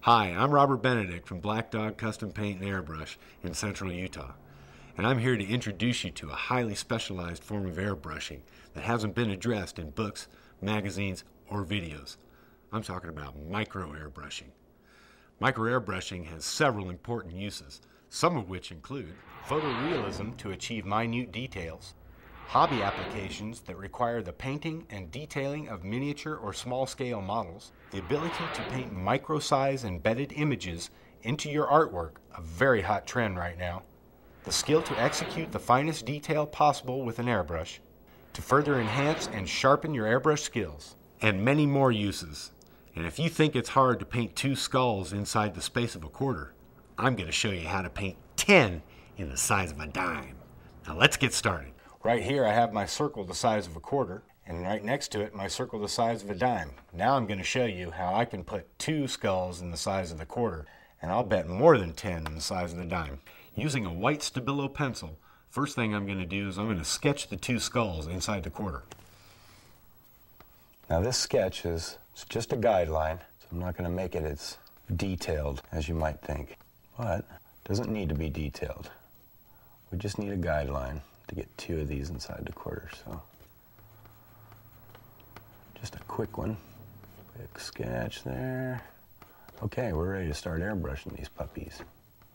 Hi, I'm Robert Benedict from Black Dog Custom Paint and Airbrush in central Utah, and I'm here to introduce you to a highly specialized form of airbrushing that hasn't been addressed in books, magazines, or videos. I'm talking about micro airbrushing. Micro airbrushing has several important uses, some of which include photorealism to achieve minute details, hobby applications that require the painting and detailing of miniature or small-scale models, the ability to paint micro-size embedded images into your artwork, a very hot trend right now, the skill to execute the finest detail possible with an airbrush, to further enhance and sharpen your airbrush skills, and many more uses. And if you think it's hard to paint 2 skulls inside the space of a quarter, I'm going to show you how to paint 10 in the size of a dime. Now let's get started. Right here I have my circle the size of a quarter, and right next to it my circle the size of a dime. Now I'm going to show you how I can put 2 skulls in the size of the quarter, and I'll bet more than 10 in the size of the dime. Using a white Stabilo pencil, first thing I'm going to do is I'm going to sketch the 2 skulls inside the quarter. Now this sketch is just a guideline, so I'm not going to make it as detailed as you might think. But it doesn't need to be detailed. We just need a guideline to get 2 of these inside the quarter. So just a quick one. Quick sketch there. Okay, we're ready to start airbrushing these puppies.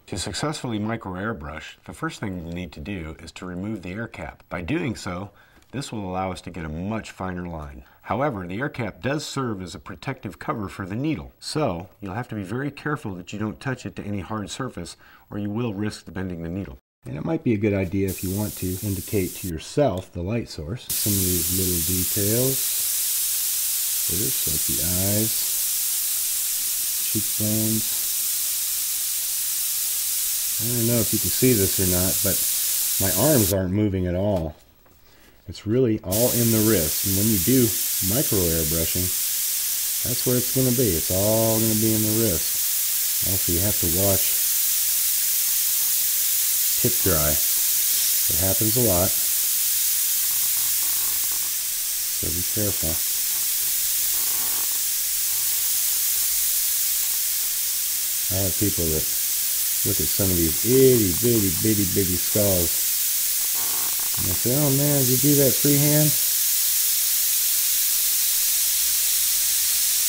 To successfully micro airbrush, the first thing you need to do is to remove the air cap. By doing so, this will allow us to get a much finer line. However, the air cap does serve as a protective cover for the needle, so you'll have to be very careful that you don't touch it to any hard surface, or you will risk bending the needle. And it might be a good idea if you want to indicate to yourself the light source. Some of these little details, first, like the eyes, cheekbones. I don't know if you can see this or not, but my arms aren't moving at all. It's really all in the wrist, and when you do micro airbrushing, that's where it's going to be. It's all going to be in the wrist. Also, you have to watch tip dry. It happens a lot, so be careful. I have people that look at some of these itty bitty skulls and they say, "Oh man, did you do that freehand?"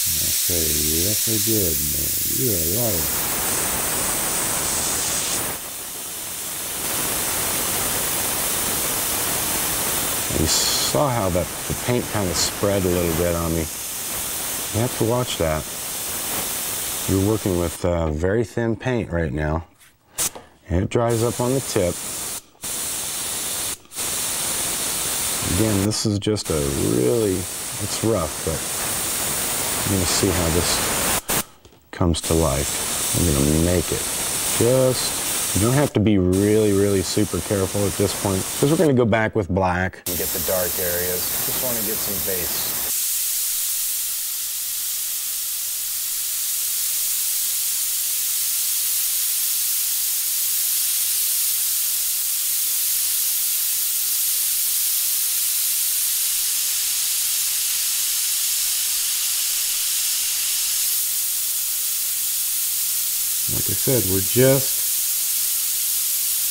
And I say, "Yes, I did, man. You're a liar." You saw how the paint kind of spread a little bit on me. You have to watch that. You're working with very thin paint right now, and it dries up on the tip. Again, this is just a really, it's rough, but you're going to see how this comes to life. I'm going to make it you don't have to be really super careful at this point, because we're going to go back with black and get the dark areas. Just want to get some base. Like I said, we're just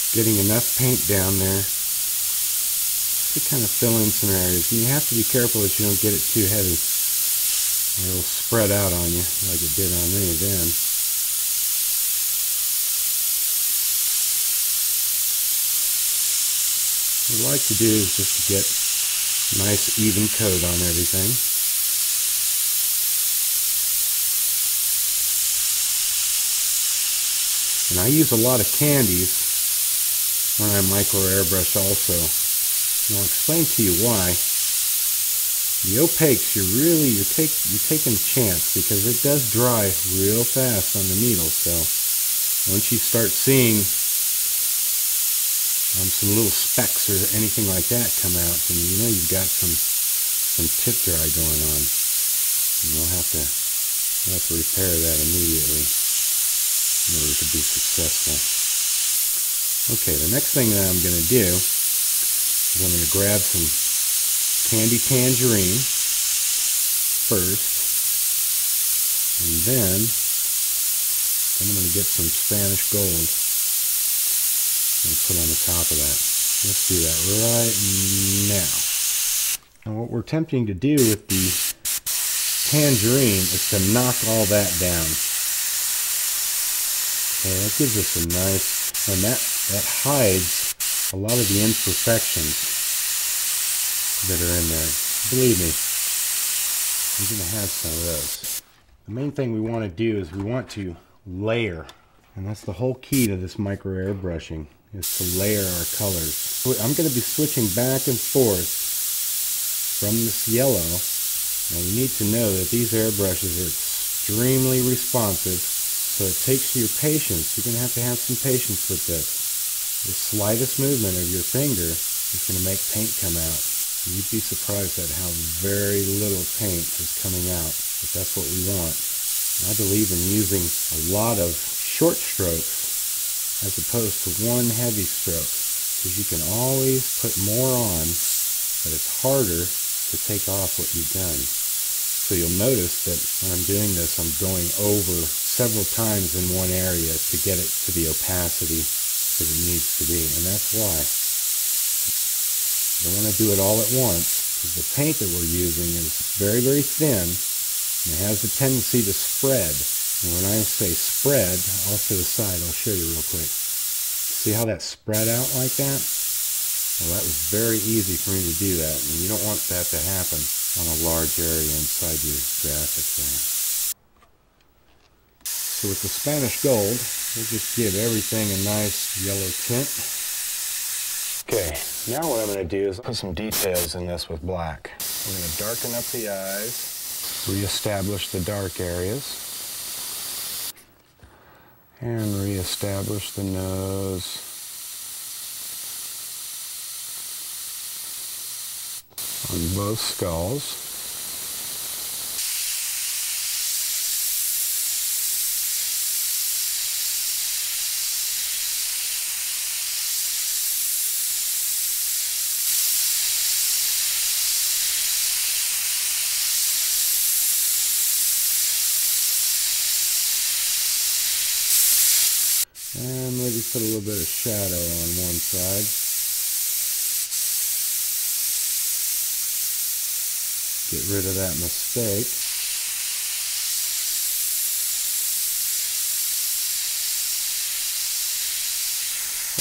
getting enough paint down there to kind of fill in some areas. And you have to be careful that you don't get it too heavy, or it'll spread out on you like it did on me then. What I like to do is just to get a nice even coat on everything. And I use a lot of candies when I micro airbrush also. And I'll explain to you why. The opaques, you're taking a chance, because it does dry real fast on the needle. So once you start seeing some little specks or anything like that come out, then you know you've got some tip dry going on. And you'll have to repair that immediately in order to be successful. Okay, the next thing that I'm going to do is I'm going to grab some candy tangerine first, and then Then I'm going to get some Spanish gold and put on the top of that. Let's do that right now. And what we're attempting to do with the tangerine is to knock all that down. Okay, that gives us a nice, and that hides a lot of the imperfections that are in there. Believe me, you're going to have some of those. The main thing we want to do is we want to layer, and that's the whole key to this micro airbrushing, is to layer our colors. I'm going to be switching back and forth from this yellow. Now you need to know that these airbrushes are extremely responsive, so it takes your patience. You're going to have some patience with this. The slightest movement of your finger is going to make paint come out. You'd be surprised at how very little paint is coming out, but that's what we want. I believe in using a lot of short strokes as opposed to one heavy stroke, because you can always put more on, but it's harder to take off what you've done. So you'll notice that when I'm doing this, I'm going over several times in one area to get it to the opacity that it needs to be, and that's why. I don't want to do it all at once, because the paint that we're using is very, very thin, and it has the tendency to spread. And when I say spread, off to the side, I'll show you real quick. See how that spread out like that? Well, that was very easy for me to do that, and you don't want that to happen on a large area inside your graphic there. So with the Spanish gold, we'll just give everything a nice yellow tint. Okay, now what I'm going to do is put some details in this with black. I'm going to darken up the eyes, reestablish the dark areas, and reestablish the nose. On both skulls. And maybe put a little bit of shadow on one side. Get rid of that mistake.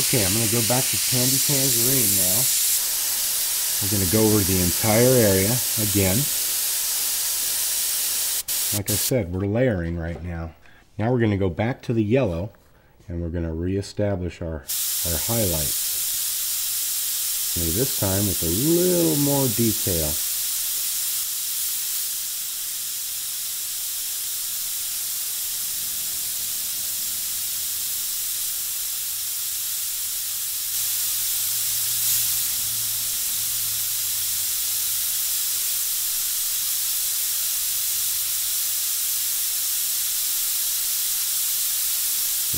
Okay, I'm going to go back to Candy Tangerine now. We're going to go over the entire area again. Like I said, we're layering right now. Now we're going to go back to the yellow, and we're going to reestablish our highlights. Maybe this time with a little more detail.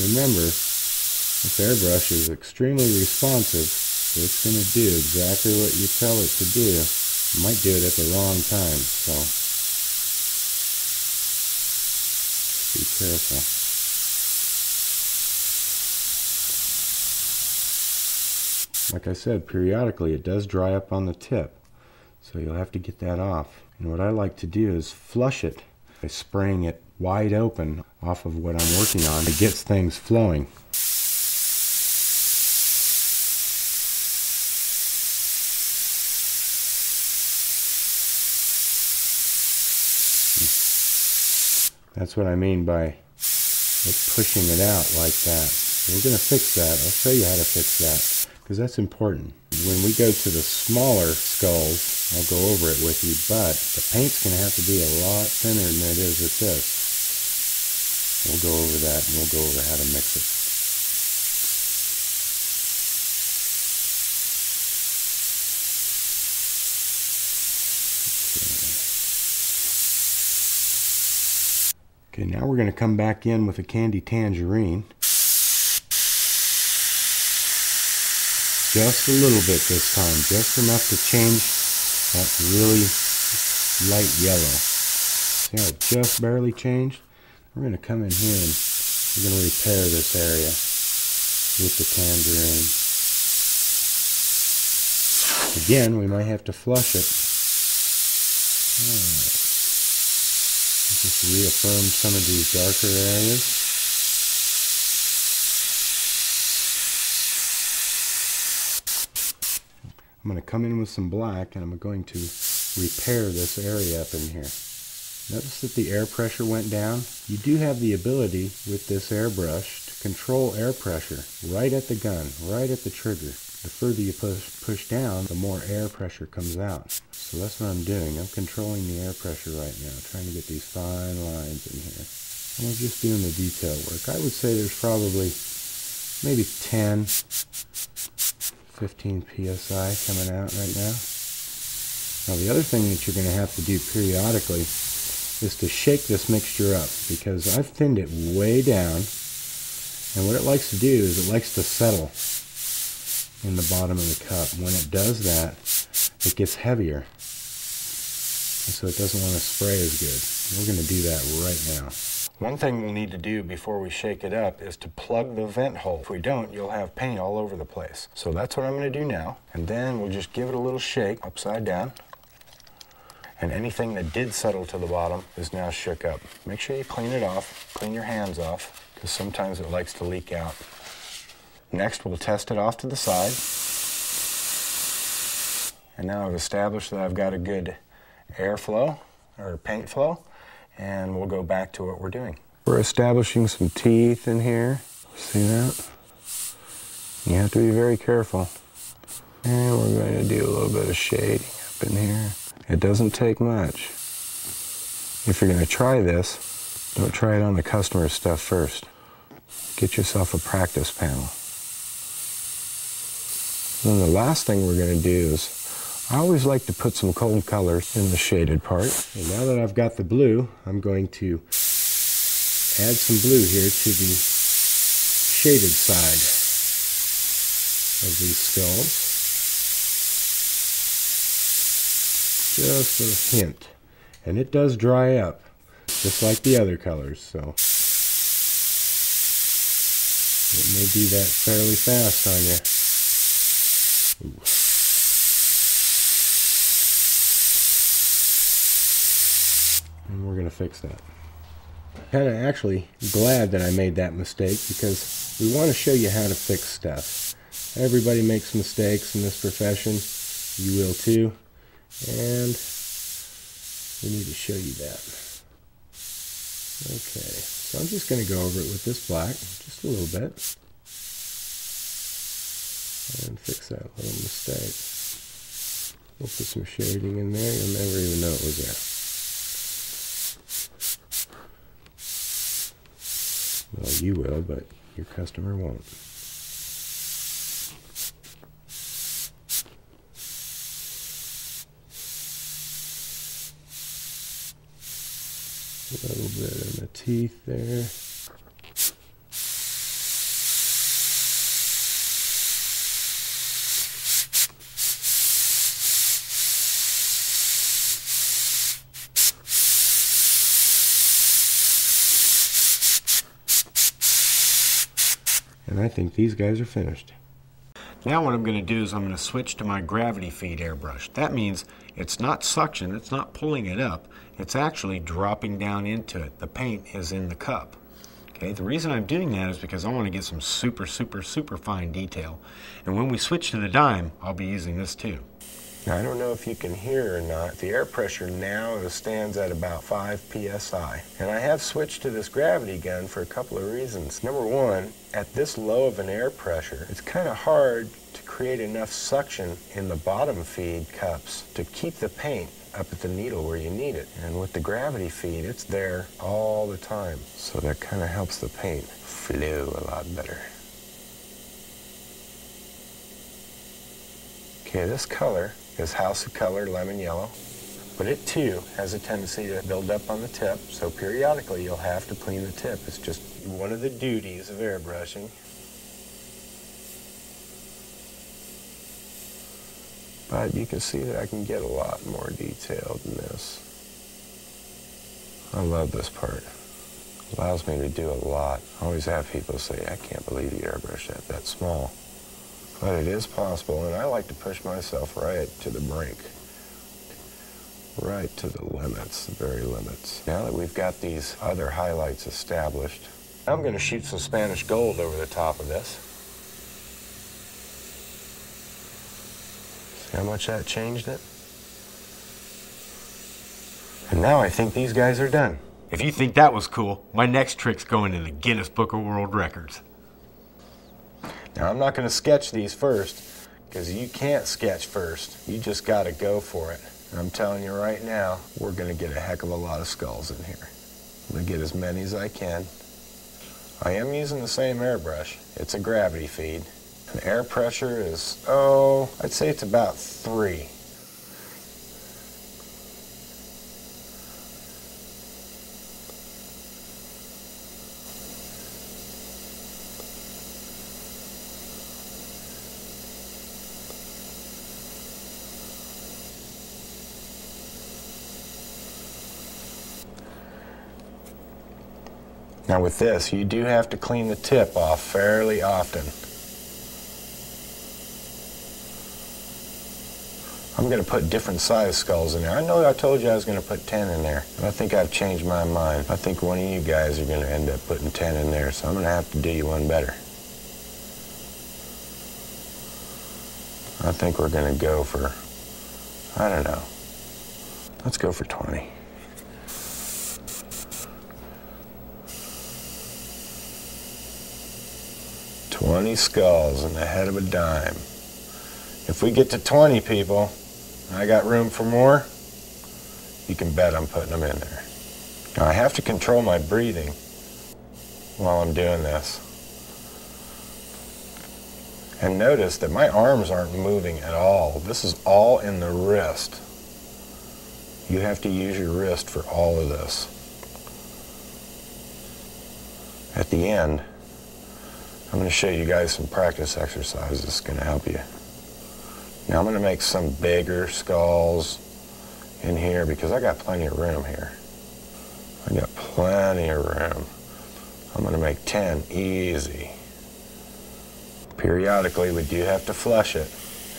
Remember, this airbrush is extremely responsive, so it's going to do exactly what you tell it to do. It might do it at the wrong time, so be careful. Like I said, periodically it does dry up on the tip, so you'll have to get that off. And what I like to do is flush it by spraying it wide open off of what I'm working on. It gets things flowing. That's what I mean by it pushing it out like that. We're going to fix that. I'll show you how to fix that, because that's important. When we go to the smaller skulls, I'll go over it with you, but the paint's going to have to be a lot thinner than it is with this. We'll go over that, and we'll go over how to mix it. Okay, now we're going to come back in with a Candy Tangerine. Just a little bit this time, just enough to change that really light yellow. See how it just barely changed? We're going to come in here and We're going to repair this area with the tangerine. Again, we might have to flush it. Alright. Just reaffirm some of these darker areas. I'm going to come in with some black and I'm going to repair this area up in here. Notice that the air pressure went down. You do have the ability with this airbrush to control air pressure right at the gun, right at the trigger. The further you push down, the more air pressure comes out. So that's what I'm doing. I'm controlling the air pressure right now, trying to get these fine lines in here. And I'm just doing the detail work. I would say there's probably maybe 10, 15 psi coming out right now. Now the other thing that you're going to have to do periodically is to shake this mixture up, because I've thinned it way down, and what it likes to do is it likes to settle in the bottom of the cup. When it does that, it gets heavier, and so it doesn't want to spray as good. We're going to do that right now. One thing we'll need to do before we shake it up is to plug the vent hole. If we don't, you'll have paint all over the place. So that's what I'm going to do now, and then we'll just give it a little shake upside down. And anything that did settle to the bottom is now shook up. Make sure you clean it off, clean your hands off, because sometimes it likes to leak out. Next, we'll test it off to the side. And now I've established that I've got a good airflow, or paint flow, and we'll go back to what we're doing. We're establishing some teeth in here. See that? You have to be very careful. And we're going to do a little bit of shading up in here. It doesn't take much. If you're going to try this, don't try it on the customer's stuff first. Get yourself a practice panel. Then the last thing we're going to do is, I always like to put some cold colors in the shaded part. And now that I've got the blue, I'm going to add some blue here to the shaded side of these skulls. Just a hint. And it does dry up, just like the other colors, so it may do that fairly fast on you. Ooh. And we're going to fix that. Kind of actually glad that I made that mistake, because we want to show you how to fix stuff. Everybody makes mistakes in this profession. You will too. And we need to show you that. Okay, so I'm just going to go over it with this black, just a little bit, and fix that little mistake. We'll put some shading in there. You'll never even know it was there. Well, you will, but your customer won't. A little bit in the teeth there. And I think these guys are finished. Now what I'm going to do is I'm going to switch to my gravity feed airbrush. That means it's not suction, it's not pulling it up, it's actually dropping down into it. The paint is in the cup. Okay, the reason I'm doing that is because I want to get some super fine detail. And when we switch to the dime, I'll be using this too. Now, I don't know if you can hear or not, the air pressure now stands at about 5 psi. And I have switched to this gravity gun for a couple of reasons. Number one, at this low of an air pressure, it's kind of hard to create enough suction in the bottom feed cups to keep the paint up at the needle where you need it. And with the gravity feed, it's there all the time. So that kind of helps the paint flow a lot better. Okay, this color is House of Color Lemon Yellow, but it too has a tendency to build up on the tip, so periodically you'll have to clean the tip. It's just one of the duties of airbrushing. But you can see that I can get a lot more detailed than this. I love this part. Allows me to do a lot. I always have people say, I can't believe you airbrush that small. But it is possible, and I like to push myself right to the brink. Right to the limits, the very limits. Now that we've got these other highlights established, I'm going to shoot some Spanish gold over the top of this. See how much that changed it? And now I think these guys are done. If you think that was cool, my next trick's going in the Guinness Book of World Records. Now I'm not going to sketch these first, because you can't sketch first. You just got to go for it. And I'm telling you right now, we're going to get a heck of a lot of skulls in here. I'm going to get as many as I can. I am using the same airbrush. It's a gravity feed. And air pressure is, I'd say it's about 3. Now with this, you do have to clean the tip off fairly often. I'm going to put different size skulls in there. I know I told you I was going to put 10 in there, but I think I've changed my mind. I think one of you guys are going to end up putting 10 in there, so I'm going to have to do you one better. I think we're going to go for, I don't know, let's go for 20. $20 skulls in the head of a dime. If we get to 20 people, and I got room for more, you can bet I'm putting them in there. Now I have to control my breathing while I'm doing this. And notice that my arms aren't moving at all. This is all in the wrist. You have to use your wrist for all of this. At the end, I'm going to show you guys some practice exercises that's going to help you. Now I'm going to make some bigger skulls in here because I got plenty of room here. I got plenty of room. I'm going to make 10 easy. Periodically we do have to flush it.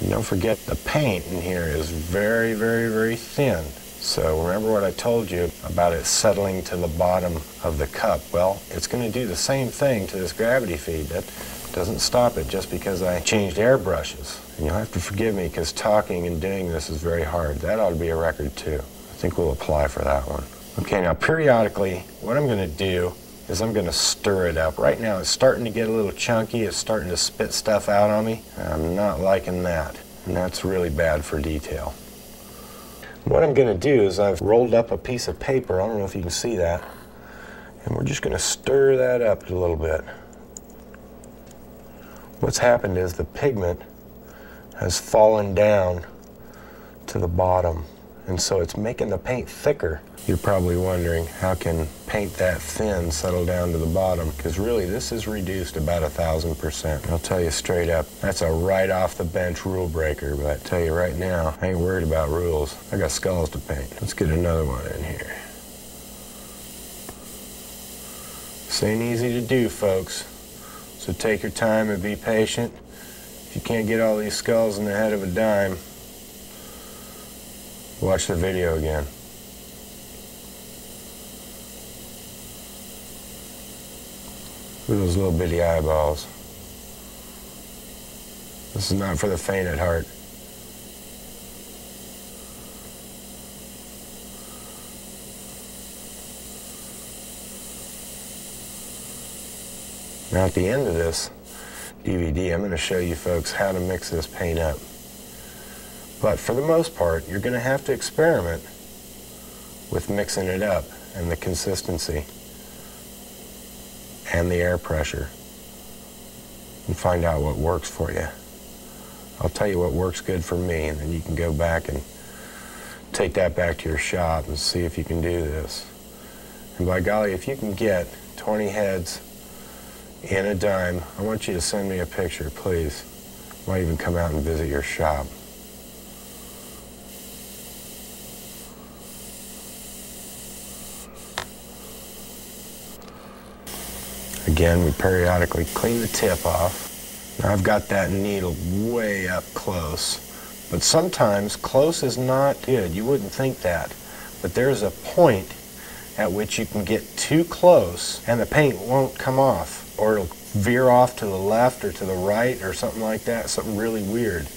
And don't forget the paint in here is very, very, very thin. So remember what I told you about it settling to the bottom of the cup. Well, it's going to do the same thing to this gravity feed. That doesn't stop it just because I changed airbrushes. And you'll have to forgive me because talking and doing this is very hard. That ought to be a record too. I think we'll apply for that one. Okay, now periodically what I'm going to do is I'm going to stir it up. Right now it's starting to get a little chunky. It's starting to spit stuff out on me. I'm not liking that. And that's really bad for detail. What I'm going to do is I've rolled up a piece of paper, I don't know if you can see that, and we're just going to stir that up a little bit. What's happened is the pigment has fallen down to the bottom, and so it's making the paint thicker. You're probably wondering, how can paint that thin settle down to the bottom? Because really this is reduced about 1,000%. I'll tell you straight up, that's a right off the bench rule breaker, but I tell you right now, I ain't worried about rules. I got skulls to paint. Let's get another one in here. This ain't easy to do, folks, so take your time and be patient. If you can't get all these skulls in the head of a dime, watch the video again. Look at those little bitty eyeballs. This is not for the faint at heart. Now at the end of this DVD, I'm going to show you folks how to mix this paint up. But for the most part, you're going to have to experiment with mixing it up and the consistency and the air pressure and find out what works for you. I'll tell you what works good for me, and then you can go back and take that back to your shop and see if you can do this. And by golly, if you can get 20 heads in a dime, I want you to send me a picture, please. I might even come out and visit your shop. Again, we periodically clean the tip off. Now I've got that needle way up close, but sometimes close is not good. You wouldn't think that, but there's a point at which you can get too close and the paint won't come off, or it'll veer off to the left or to the right or something like that, something really weird.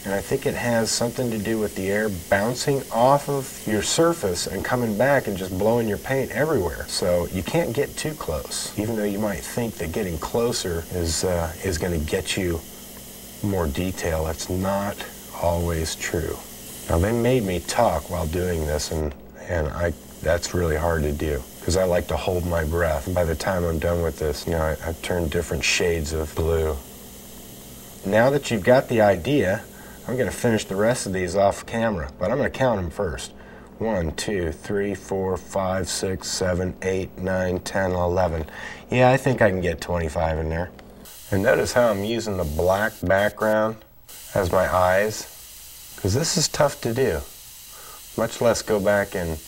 And I think it has something to do with the air bouncing off of your surface and coming back and just blowing your paint everywhere. So you can't get too close, even though you might think that getting closer is going to get you more detail. It's not always true. Now they made me talk while doing this, and that's really hard to do because I like to hold my breath. And by the time I'm done with this, I've turned different shades of blue. Now that you've got the idea, I'm going to finish the rest of these off camera, but I'm going to count them first. 1, 2, 3, 4, 5, 6, 7, 8, 9, 10, 11. Yeah, I think I can get 25 in there. And notice how I'm using the black background as my eyes, because this is tough to do. Much less go back and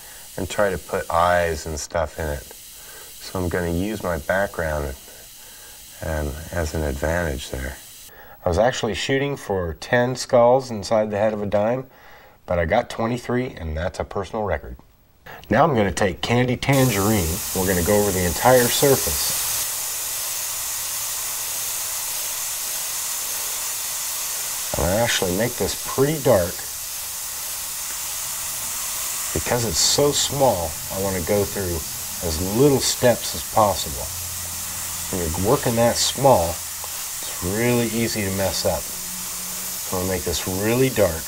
try to put eyes and stuff in it. So I'm going to use my background as an advantage there. I was actually shooting for 10 skulls inside the head of a dime, but I got 23, and that's a personal record. Now I'm going to take Candy Tangerine. We're going to go over the entire surface. I'm going to actually make this pretty dark. Because it's so small, I want to go through as little steps as possible. When you're working that small, it's really easy to mess up. So I'm going to make this really dark.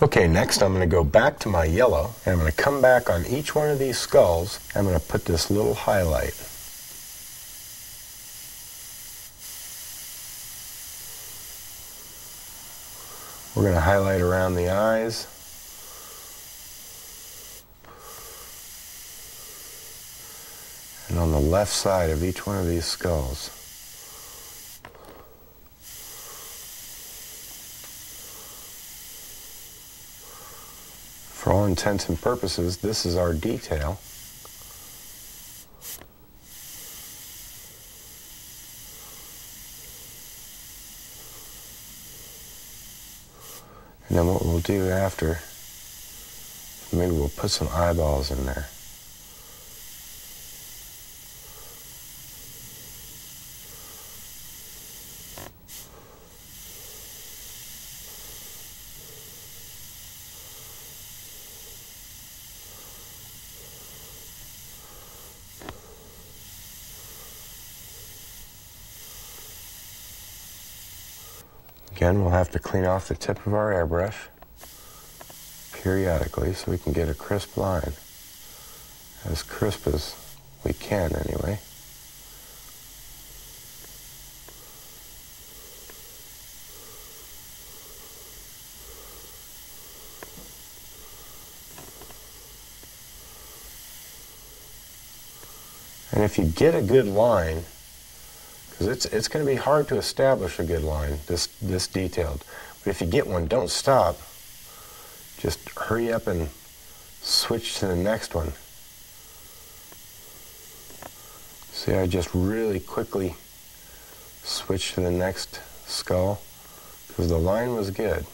Okay, next I'm going to go back to my yellow, and I'm going to come back on each one of these skulls. I'm going to put this little highlight. We're going to highlight around the eyes. And on the left side of each one of these skulls. For all intents and purposes, this is our detail. And then what we'll do after, maybe we'll put some eyeballs in there. Again, we'll have to clean off the tip of our airbrush periodically so we can get a crisp line. As crisp as we can, anyway. And if you get a good line, because it's going to be hard to establish a good line, this detailed. But if you get one, don't stop. Just hurry up and switch to the next one. See, I just really quickly switched to the next skull because the line was good.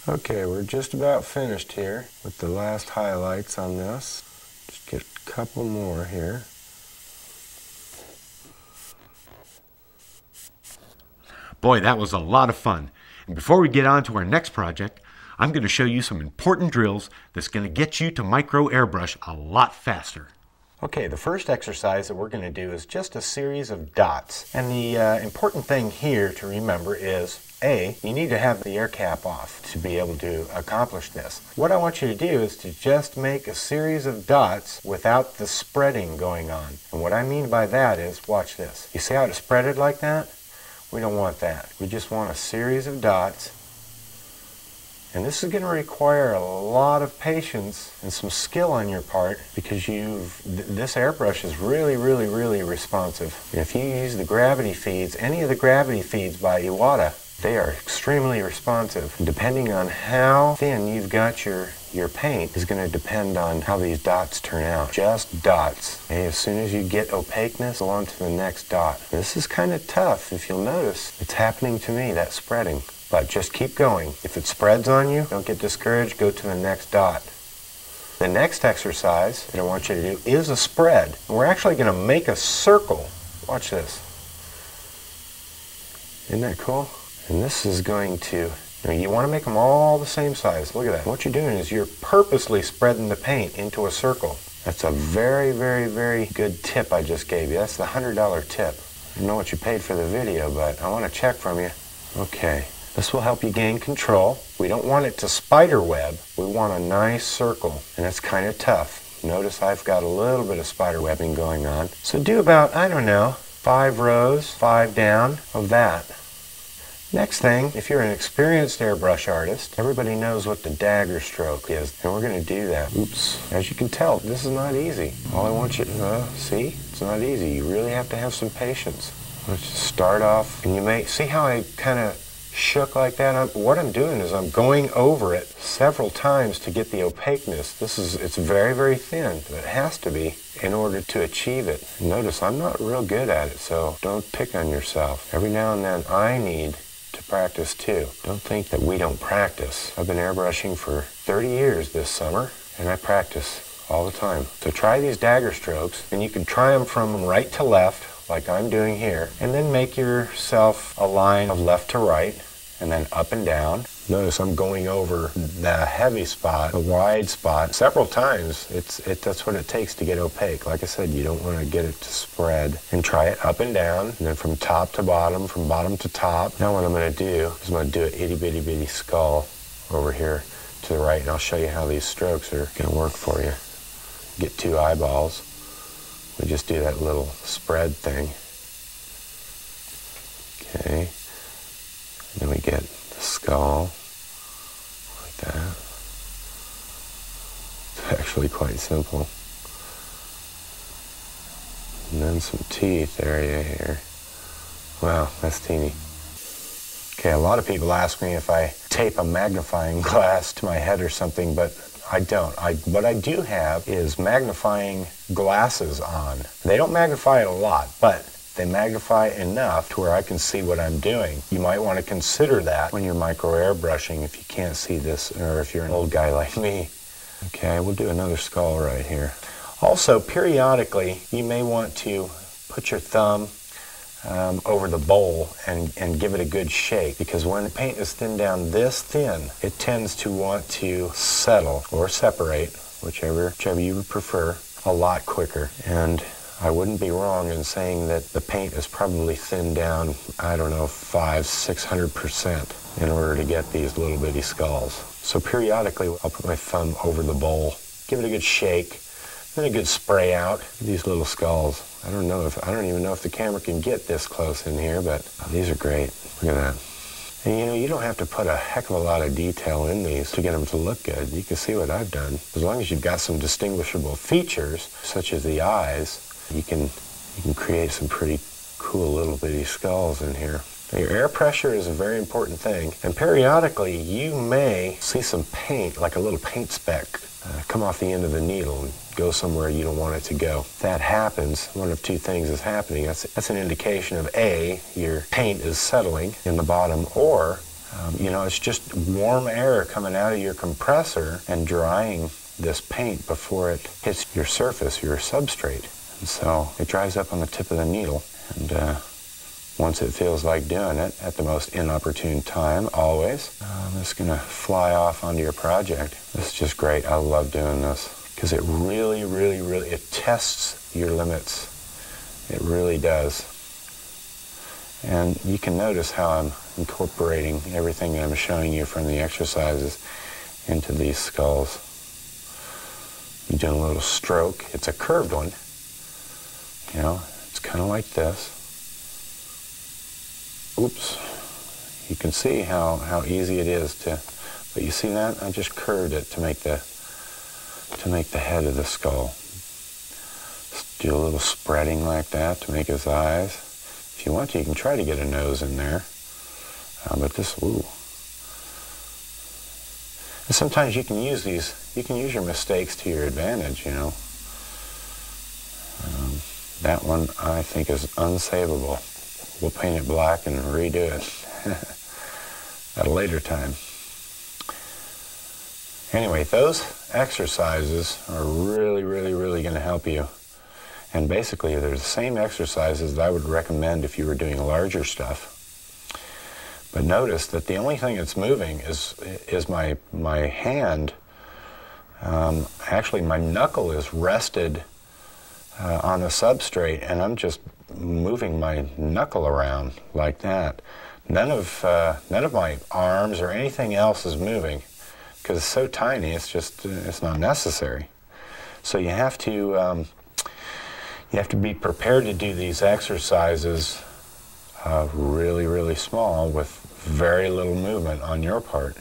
Okay, we're just about finished here with the last highlights on this. Just get a couple more here. Boy, that was a lot of fun. And before we get on to our next project, I'm going to show you some important drills that's going to get you to micro airbrush a lot faster. Okay, the first exercise that we're going to do is just a series of dots. And the important thing here to remember is You need to have the air cap off to be able to accomplish this. What I want you to do is to just make a series of dots without the spreading going on. And what I mean by that is, watch this. You see how it's spreaded like that? We don't want that. We just want a series of dots. And this is going to require a lot of patience and some skill on your part, because this airbrush is really, really, really responsive. And if you use the gravity feeds, any of the gravity feeds by Iwata, they are extremely responsive. And depending on how thin you've got your paint is going to depend on how these dots turn out. Just dots. Okay, as soon as you get opaqueness, go on to the next dot. This is kind of tough. If you'll notice, it's happening to me, that spreading. But just keep going. If it spreads on you, don't get discouraged, go to the next dot. The next exercise that I want you to do is a spread. We're actually going to make a circle. Watch this. Isn't that cool? And this is going to, you want to make them all the same size. Look at that. What you're doing is you're purposely spreading the paint into a circle. That's a very, very, very good tip I just gave you. That's the $100 tip. I don't know what you paid for the video, but I want to check from you. Okay. This will help you gain control. We don't want it to spider web. We want a nice circle, and it's kind of tough. Notice I've got a little bit of spider webbing going on. So do about, I don't know, 5 rows, 5 down of that. Next thing, if you're an experienced airbrush artist, everybody knows what the dagger stroke is, and we're going to do that. Oops. As you can tell, this is not easy. All I want you to see, it's not easy. You really have to have some patience. Let's just start off, and you may see how I kind of shook like that. What I'm doing is I'm going over it several times to get the opaqueness. It's very, very thin, but it has to be in order to achieve it. Notice I'm not real good at it, so don't pick on yourself. Every now and then I need to practice too. Don't think that we don't practice. I've been airbrushing for 30 years this summer, and I practice all the time. So try these dagger strokes, and you can try them from right to left, like I'm doing here, and then make yourself a line of left to right, and then up and down. Notice I'm going over the heavy spot, the wide spot, several times. That's what it takes to get opaque. Like I said, you don't want to get it to spread. And try it up and down, and then from top to bottom, from bottom to top. Now what I'm going to do is I'm going to do an itty bitty bitty skull over here to the right, and I'll show you how these strokes are going to work for you. Get 2 eyeballs. We just do that little spread thing. Okay. Then we get the skull, like that. It's actually quite simple. And then some teeth area here. Wow, that's teeny. Okay, a lot of people ask me if I tape a magnifying glass to my head or something, but I don't. What I do have is magnifying glasses on. They don't magnify it a lot, but they magnify enough to where I can see what I'm doing. You might want to consider that when you're micro airbrushing if you can't see this, or if you're an old guy like me. Okay, we'll do another skull right here. Also, periodically, you may want to put your thumb over the bowl and give it a good shake, because when the paint is thinned down this thin, it tends to want to settle or separate, whichever you would prefer, a lot quicker. And I wouldn't be wrong in saying that the paint is probably thinned down, I don't know, 500–600% in order to get these little bitty skulls. So periodically, I'll put my thumb over the bowl, give it a good shake, then a good spray out. These little skulls. I don't even know if the camera can get this close in here, but these are great. Look at that. And you don't have to put a heck of a lot of detail in these to get them to look good. You can see what I've done. As long as you've got some distinguishable features, such as the eyes, you can create some pretty cool little bitty skulls in here. Now, your air pressure is a very important thing, and periodically you may see some paint, like a little paint speck, come off the end of the needle and go somewhere you don't want it to go. If that happens, one of 2 things is happening. That's an indication of A, your paint is settling in the bottom, or it's just warm air coming out of your compressor and drying this paint before it hits your surface, your substrate. And so it dries up on the tip of the needle, and once it feels like doing it, at the most inopportune time, always, it's going to fly off onto your project. This is just great. I love doing this, because it really, really, really, it tests your limits. It really does. And you can notice how I'm incorporating everything that I'm showing you from the exercises into these skulls. You're doing a little stroke. It's a curved one. You know, it's kind of like this. Oops. You can see how easy it is to, but you see that? I just curved it to make the head of the skull. Just do a little spreading like that to make his eyes. If you want to, you can try to get a nose in there. But this, ooh. And sometimes you can use your mistakes to your advantage, you know. That one I think is unsavable. We'll paint it black and redo it at a later time. Anyway, those exercises are really, really, really going to help you. And basically, they're the same exercises that I would recommend if you were doing larger stuff. But notice that the only thing that's moving is my hand. Actually, my knuckle is rested on the substrate, and I'm just moving my knuckle around like that. None of my arms or anything else is moving because it's so tiny. It's not necessary. So you have to be prepared to do these exercises really, really small with very little movement on your part.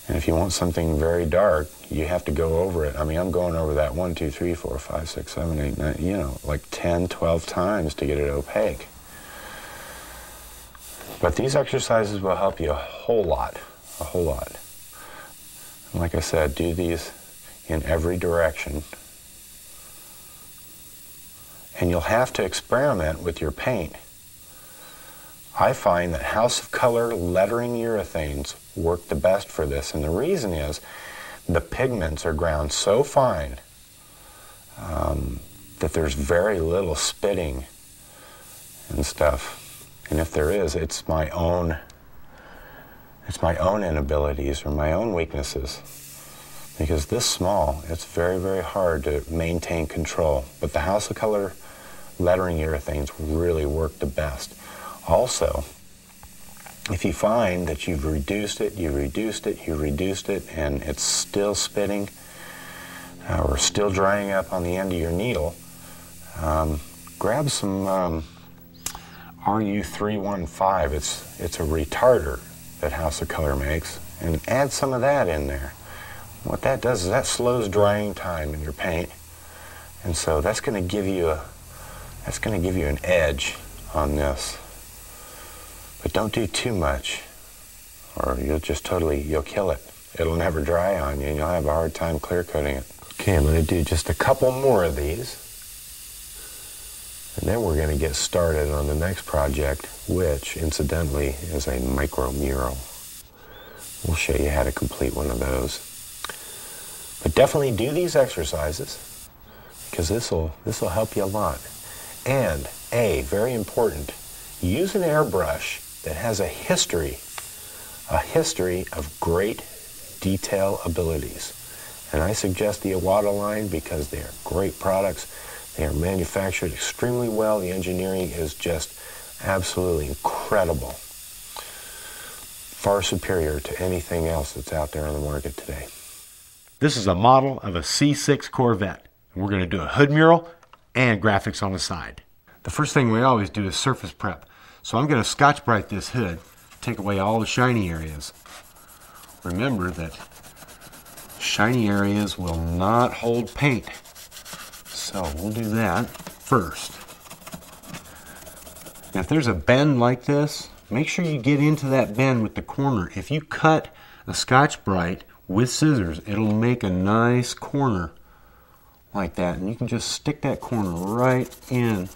And if you want something very dark, you have to go over it. I mean, I'm going over that 1, 2, 3, 4, 5, 6, 7, 8, 9, you know, like 10, 12 times to get it opaque. But these exercises will help you a whole lot. And like I said, do these in every direction. And you'll have to experiment with your paint. I find that House of Color lettering urethanes work the best for this, and the reason is the pigments are ground so fine that there's very little spitting and stuff. And if there is, it's my own inabilities or my own weaknesses. Because this small, it's very, very hard to maintain control. But the House of Color lettering urethanes really work the best. Also, if you find that you've reduced it, and it's still spitting or still drying up on the end of your needle, grab some RU315. It's a retarder that House of Color makes, and add some of that in there. What that does is that slows drying time in your paint, and so that's going to give you an edge on this. But don't do too much, or you'll kill it. It'll never dry on you, and you'll have a hard time clear coating it. Okay, I'm going to do just a couple more of these, and then we're going to get started on the next project, which, incidentally, is a micro mural. We'll show you how to complete one of those. But definitely do these exercises, because this will help you a lot. And, very important, use an airbrush that has a history of great detail abilities. And I suggest the Iwata line because they are great products. They are manufactured extremely well. The engineering is just absolutely incredible. Far superior to anything else that's out there on the market today. This is a model of a C6 Corvette. And we're going to do a hood mural and graphics on the side. The first thing we always do is surface prep. So I'm going to Scotch-Brite this hood, take away all the shiny areas. Remember that shiny areas will not hold paint. So we'll do that first. Now if there's a bend like this, make sure you get into that bend with the corner. If you cut a Scotch-Brite with scissors, it'll make a nice corner like that. And you can just stick that corner right in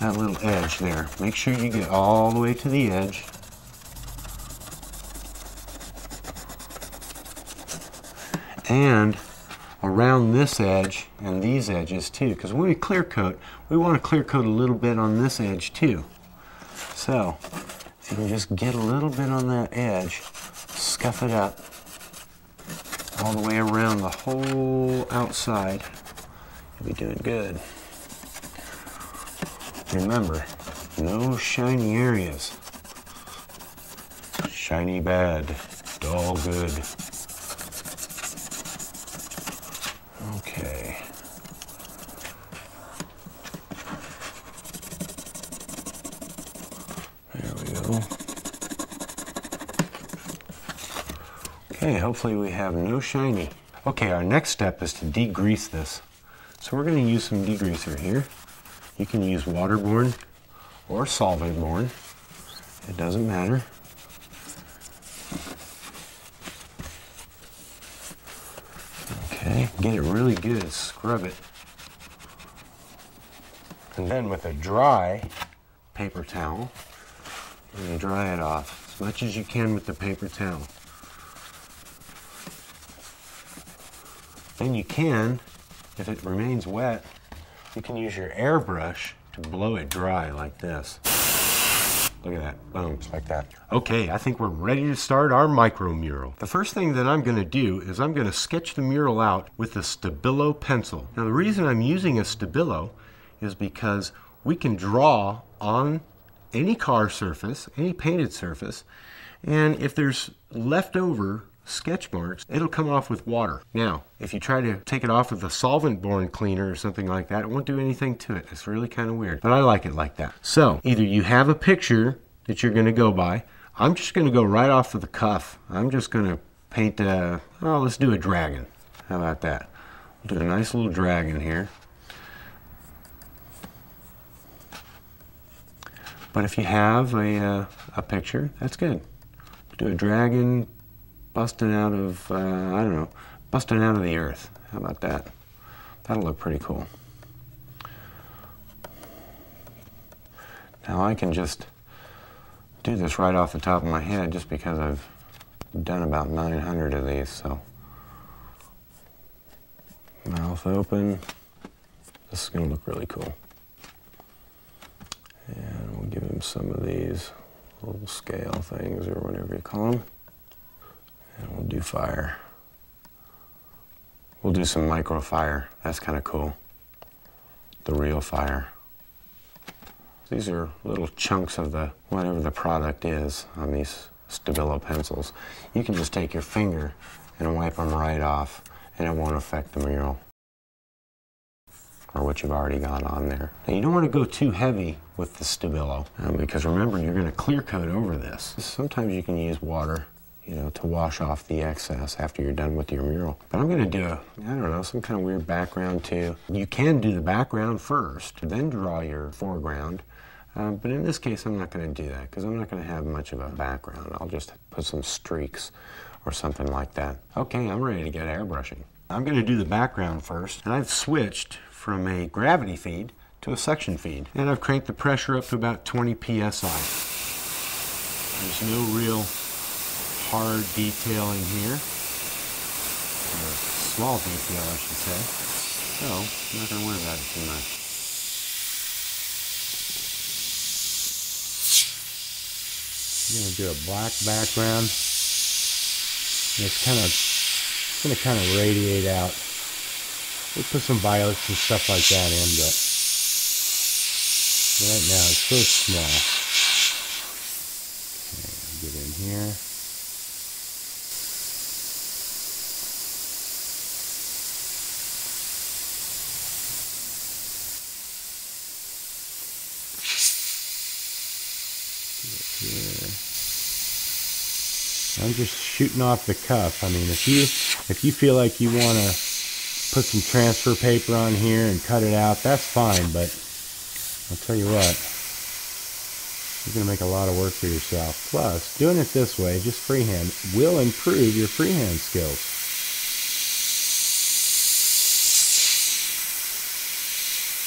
that little edge there. Make sure you get all the way to the edge. And around this edge and these edges too, because when we clear coat, we want to clear coat a little bit on this edge too. So if you can just get a little bit on that edge, scuff it up all the way around the whole outside, you'll be doing good. Remember, no shiny areas. Shiny bad, dull good. Okay. There we go. Okay, hopefully we have no shiny. Okay, our next step is to degrease this. So we're going to use some degreaser here. You can use waterborne or solvent-borne. It doesn't matter. Okay, get it really good, scrub it. And then with a dry paper towel, you're going to dry it off as much as you can with the paper towel. Then you can, if it remains wet, you can use your airbrush to blow it dry like this. Look at that, boom, just like that. Okay, I think we're ready to start our micro mural. The first thing that I'm going to do is I'm going to sketch the mural out with a Stabilo pencil. Now the reason I'm using a Stabilo is because we can draw on any car surface, any painted surface, and if there's leftover sketch marks, it'll come off with water. Now, if you try to take it off with a solvent-borne cleaner or something like that, it won't do anything to it. It's really kind of weird, but I like it like that. So, either you have a picture that you're going to go by. I'm just going to go right off of the cuff. I'm just going to paint let's do a dragon. How about that? We'll do a nice little dragon here. But if you have a picture, that's good. Do a dragon busting out of, I don't know, busting out of the earth. How about that? That'll look pretty cool. Now I can just do this right off the top of my head just because I've done about 900 of these, so. Mouth open. This is gonna look really cool. And we'll give him some of these little scale things or whatever you call them. And we'll do fire. We'll do some micro fire. That's kind of cool. The real fire. These are little chunks of the whatever the product is on these Stabilo pencils. You can just take your finger and wipe them right off, and it won't affect the mural or what you've already got on there. Now you don't want to go too heavy with the Stabilo because remember, you're going to clear coat over this. Sometimes you can use water, to wash off the excess after you're done with your mural. But I'm going to do some kind of weird background too. You can do the background first, then draw your foreground. But in this case, I'm not going to do that because I'm not going to have much of a background. I'll just put some streaks or something like that. Okay, I'm ready to get airbrushing. I'm going to do the background first, and I've switched from a gravity feed to a suction feed. And I've cranked the pressure up to about 20 psi. There's no real hard detailing here, or small detail I should say, so I'm not going to worry about it too much. I'm going to do a black background, and it's going to kind of radiate out. We'll put some violets and stuff like that in, but right now it's so small. Okay, get in here. I'm just shooting off the cuff. I mean, if you feel like you want to put some transfer paper on here and cut it out, that's fine, but I'll tell you what, you're going to make a lot of work for yourself. Plus, doing it this way, just freehand, will improve your freehand skills.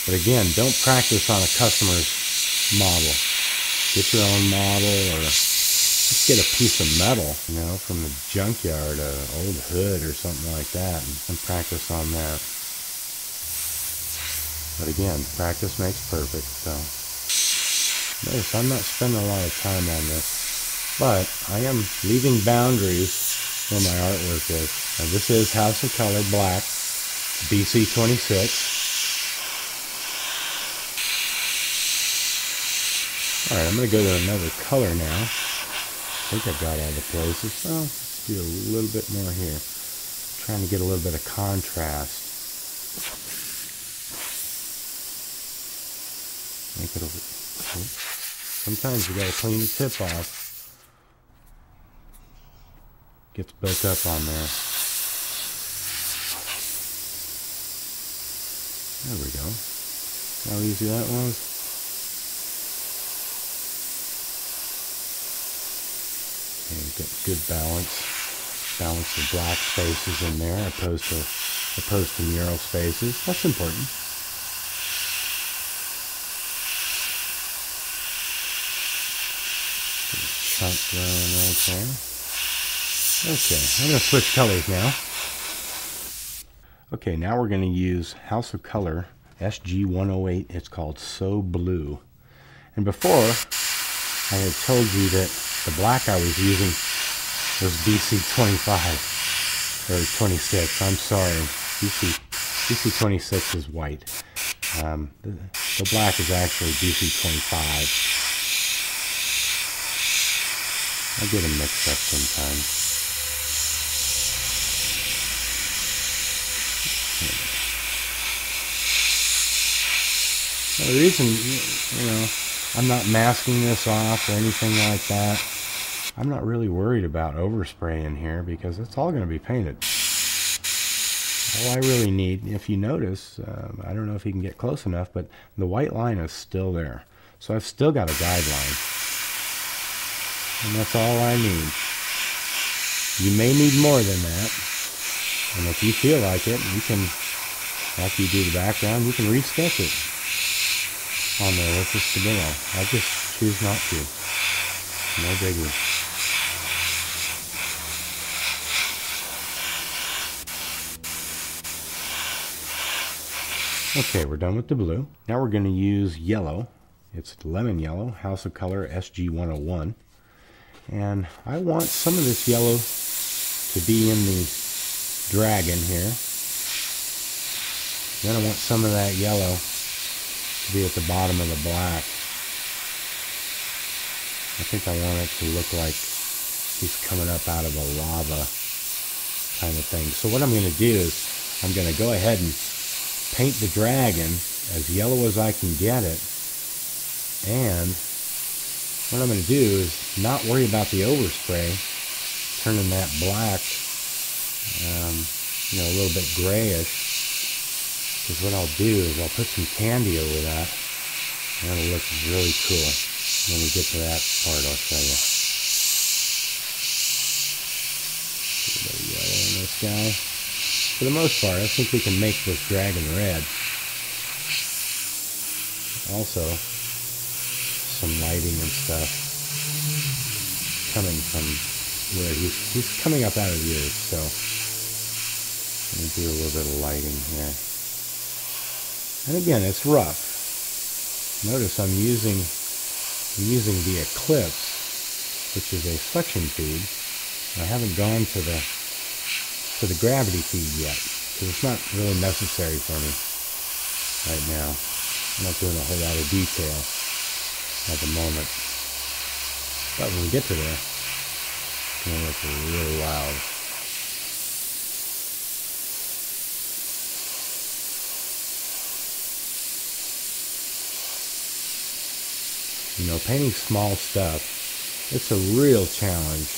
But again, don't practice on a customer's model. Get your own model, or just get a piece of metal, from the junkyard, an old hood or something like that, and practice on that. But again, practice makes perfect, so. Notice I'm not spending a lot of time on this, but I am leaving boundaries where my artwork is. Now this is House of Color Black, BC26. Alright, I'm going to go to another color now. I think I've got all the places. Well, let's do a little bit more here. Trying to get a little bit of contrast. Make it sometimes you got to clean the tip off. Gets built up on there. There we go. See how easy that was? Okay, get good balance. Balance the black spaces in there opposed to mural spaces. That's important. Chunk going right there. Okay, I'm going to switch colors now. Okay, now we're going to use House of Color SG108. It's called So Blue. And before, I had told you that the black I was using was BC25 or 26. I'm sorry, BC26 is white. The black is actually BC25. I get them mixed up sometimes. Well, the reason, I'm not masking this off or anything like that. I'm not really worried about overspray in here because it's all going to be painted. All I really need, if you notice, I don't know if you can get close enough, but the white line is still there. So I've still got a guideline. And that's all I need. You may need more than that. And if you feel like it, you can, after you do the background, you can resketch it on there with the Stabilo. I just choose not to. No biggie. Okay, we're done with the blue. Now we're going to use yellow. It's lemon yellow, House of Color SG101. And I want some of this yellow to be in the dragon here. Then I want some of that yellow to be at the bottom of the black. I think I want it to look like he's coming up out of a lava kind of thing. So what I'm going to do is I'm going to go ahead and paint the dragon as yellow as I can get it. And what I'm going to do is not worry about the overspray, turning that black, a little bit grayish. Because what I'll do is I'll put some candy over that, and it'll look really cool. When we get to that part, I'll show you. A little bit of yellow in this guy. For the most part, I think we can make this dragon red. Also, some lighting and stuff coming from where he's coming up out of the earth, so let me do a little bit of lighting here. And again, it's rough. Notice I'm using the Eclipse, which is a suction feed. I haven't gone to the gravity feed yet, because it's not really necessary for me right now. I'm not doing a whole lot of detail at the moment. But when we get to there, it's going to look really loud. Painting small stuff, it's a real challenge.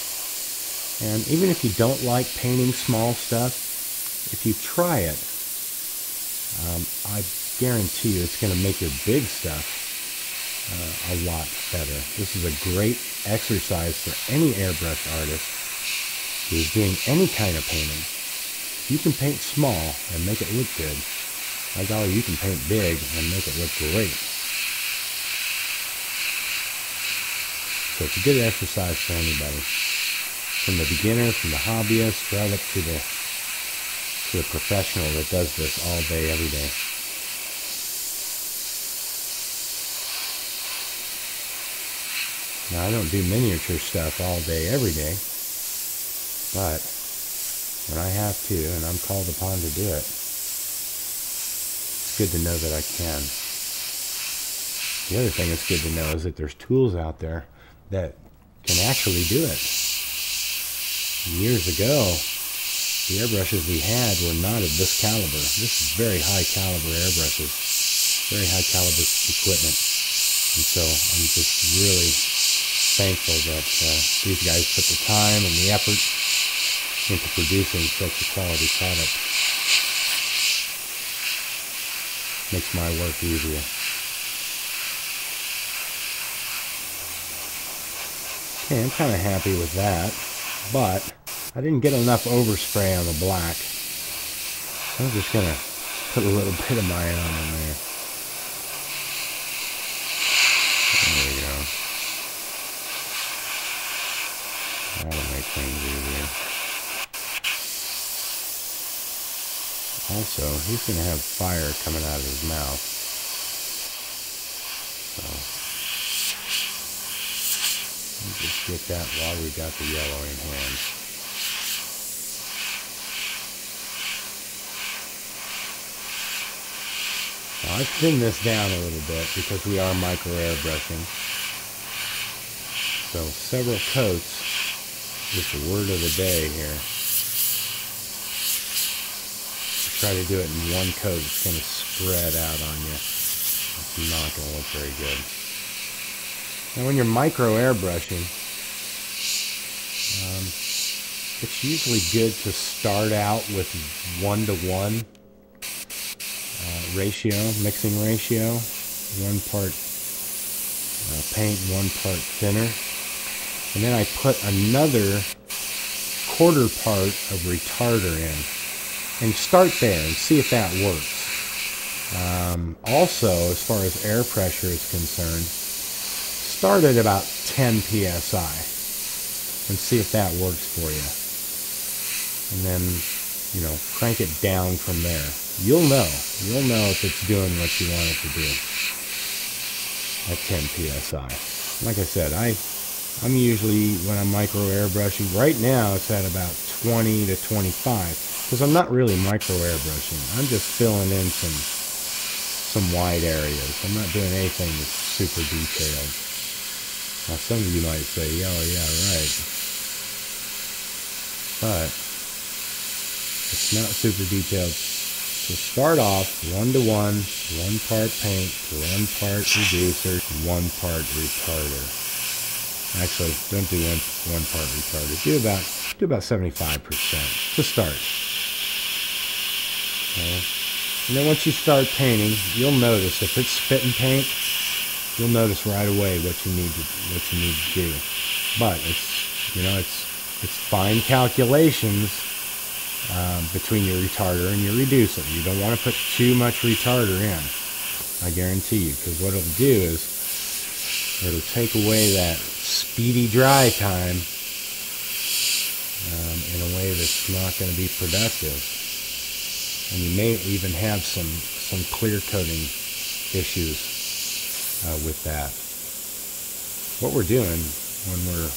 And even if you don't like painting small stuff, if you try it, I guarantee you it's going to make your big stuff a lot better. This is a great exercise for any airbrush artist who's doing any kind of painting. If you can paint small and make it look good, by golly, you can paint big and make it look great. So it's a good exercise for anybody, from the beginner, from the hobbyist, right up to the professional that does this all day, every day. Now, I don't do miniature stuff all day, every day, but when I have to, and I'm called upon to do it, it's good to know that I can. The other thing that's good to know is that there's tools out there that can actually do it. Years ago, the airbrushes we had were not of this caliber. This is very high caliber airbrushes, very high caliber equipment. And so I'm just really thankful that these guys put the time and the effort into producing such a quality product. Makes my work easier. Okay, I'm kind of happy with that, but I didn't get enough overspray on the black, so I'm just going to put a little bit of my own in there. There we go. That'll make things easier. Also, he's going to have fire coming out of his mouth. So, let me just get that while we got the yellow in hand. Now, I've thinned this down a little bit because we are micro airbrushing. So several coats is the word of the day here. Try to do it in one coat, it's going to spread out on you. It's not going to look very good. Now when you're micro airbrushing, it's usually good to start out with 1:1 ratio, mixing ratio. 1 part paint, 1 part thinner. And then I put another 1/4 part of retarder in. And start there and see if that works. Also, as far as air pressure is concerned, start at about 10 psi and see if that works for you. And then, you know, crank it down from there. You'll know if it's doing what you want it to do at 10 psi. Like I said, I'm usually, when I'm micro airbrushing, right now it's at about 20 to 25. Because I'm not really micro airbrushing. I'm just filling in some wide areas. I'm not doing anything that's super detailed. Now some of you might say, oh yeah, right. But it's not super detailed. So start off 1:1, 1 part paint, 1 part reducer, 1 part retarder. Actually, don't do one part retarder. Do about 75% to start. Okay. And then once you start painting, you'll notice if it's spitting paint, you'll notice right away what you need to do. But it's fine calculations between your retarder and your reducer. You don't want to put too much retarder in, I guarantee you, because what it'll do is it'll take away that speedy dry time in a way that's not going to be productive. And you may even have some clear coating issues with that. What we're doing when we're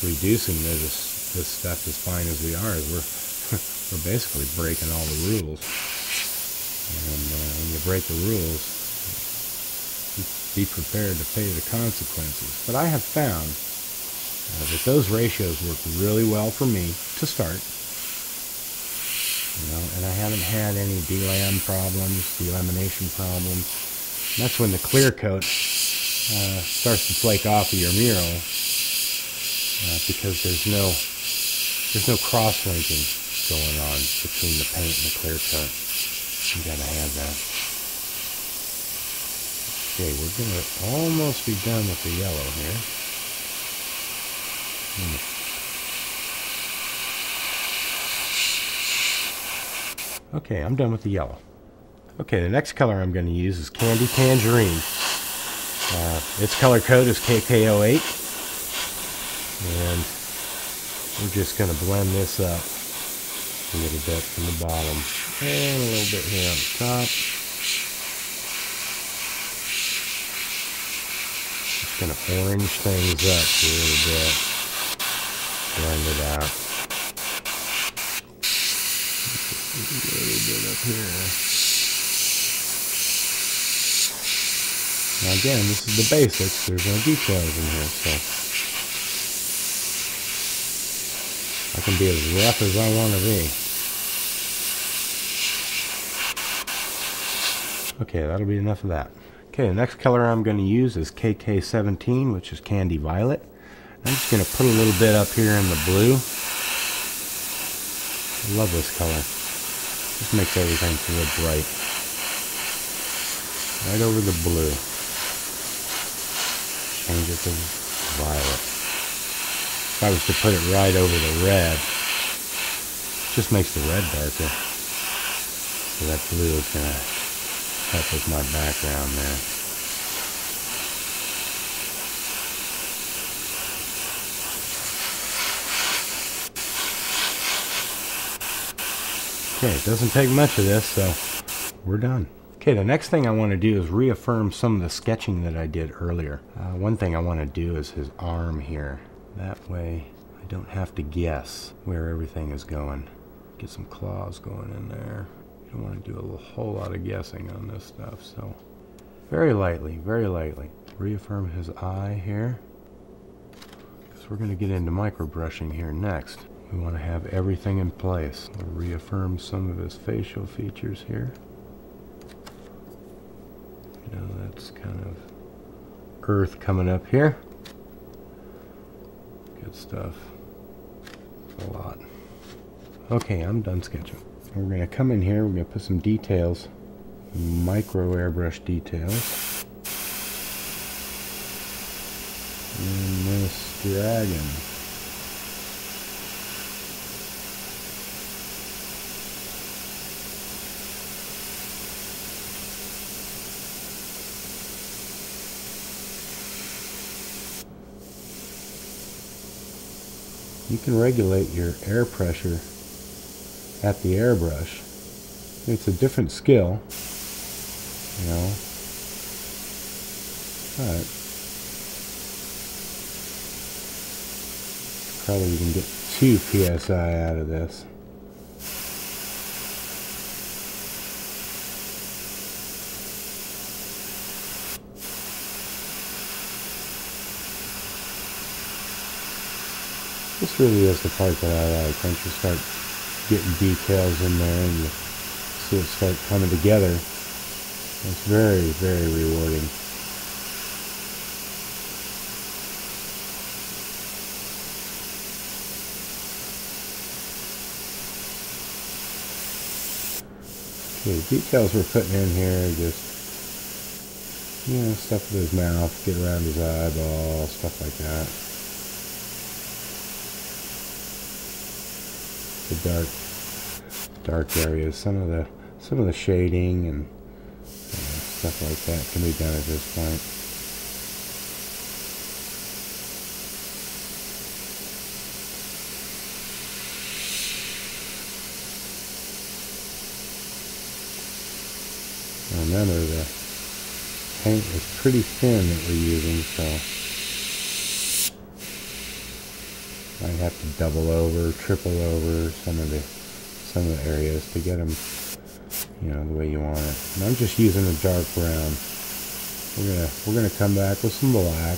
reducing this stuff as fine as we are is we're basically breaking all the rules. And when you break the rules, be prepared to pay the consequences. But I have found that those ratios work really well for me to start. You know, and I haven't had any delamination problems. And that's when the clear coat starts to flake off of your mural because there's no cross-linking going on between the paint and the clear coat. You gotta have that. Okay, we're gonna almost be done with the yellow here. Okay, I'm done with the yellow. Okay, the next color I'm going to use is Candy Tangerine. Its color code is KK08. And we're just going to blend this up a little bit from the bottom and a little bit here on the top. Just going to orange things up a little bit. Blend it out. A little bit up here. Now again, this is the basics. There's no details in here, so I can be as rough as I want to be. Okay, that'll be enough of that. Okay, the next color I'm going to use is KK17, which is Candy Violet. I'm just going to put a little bit up here in the blue. I love this color. Just makes everything feel bright. Right over the blue. Change it to violet. If I was to put it right over the red, it just makes the red darker. So that blue is going to help with my background there. Okay, it doesn't take much of this, so we're done. Okay, the next thing I want to do is reaffirm some of the sketching that I did earlier. One thing I want to do is his arm here. That way I don't have to guess where everything is going. Get some claws going in there. You don't want to do a whole lot of guessing on this stuff, so very lightly, very lightly. Reaffirm his eye here, because we're going to get into micro brushing here next. We want to have everything in place. We'll reaffirm some of his facial features here. You know, that's kind of earth coming up here. Good stuff. A lot. Okay, I'm done sketching. We're going to come in here, we're going to put some details, micro airbrush details. And this dragon. You can regulate your air pressure at the airbrush. It's a different skill, you know, but probably you can get 2 psi out of this. This really is the part that I like. Once you start getting details in there and you see it start coming together, it's very, very rewarding. Okay, the details we're putting in here are just, you know, stuff with his mouth, get around his eyeball, stuff like that. The dark areas, some of the shading and stuff like that can be done at this point. Remember, the paint is pretty thin that we're using, so I have to double over, triple over some of the areas to get them, you know, the way you want it. And I'm just using a dark brown. We're gonna come back with some black,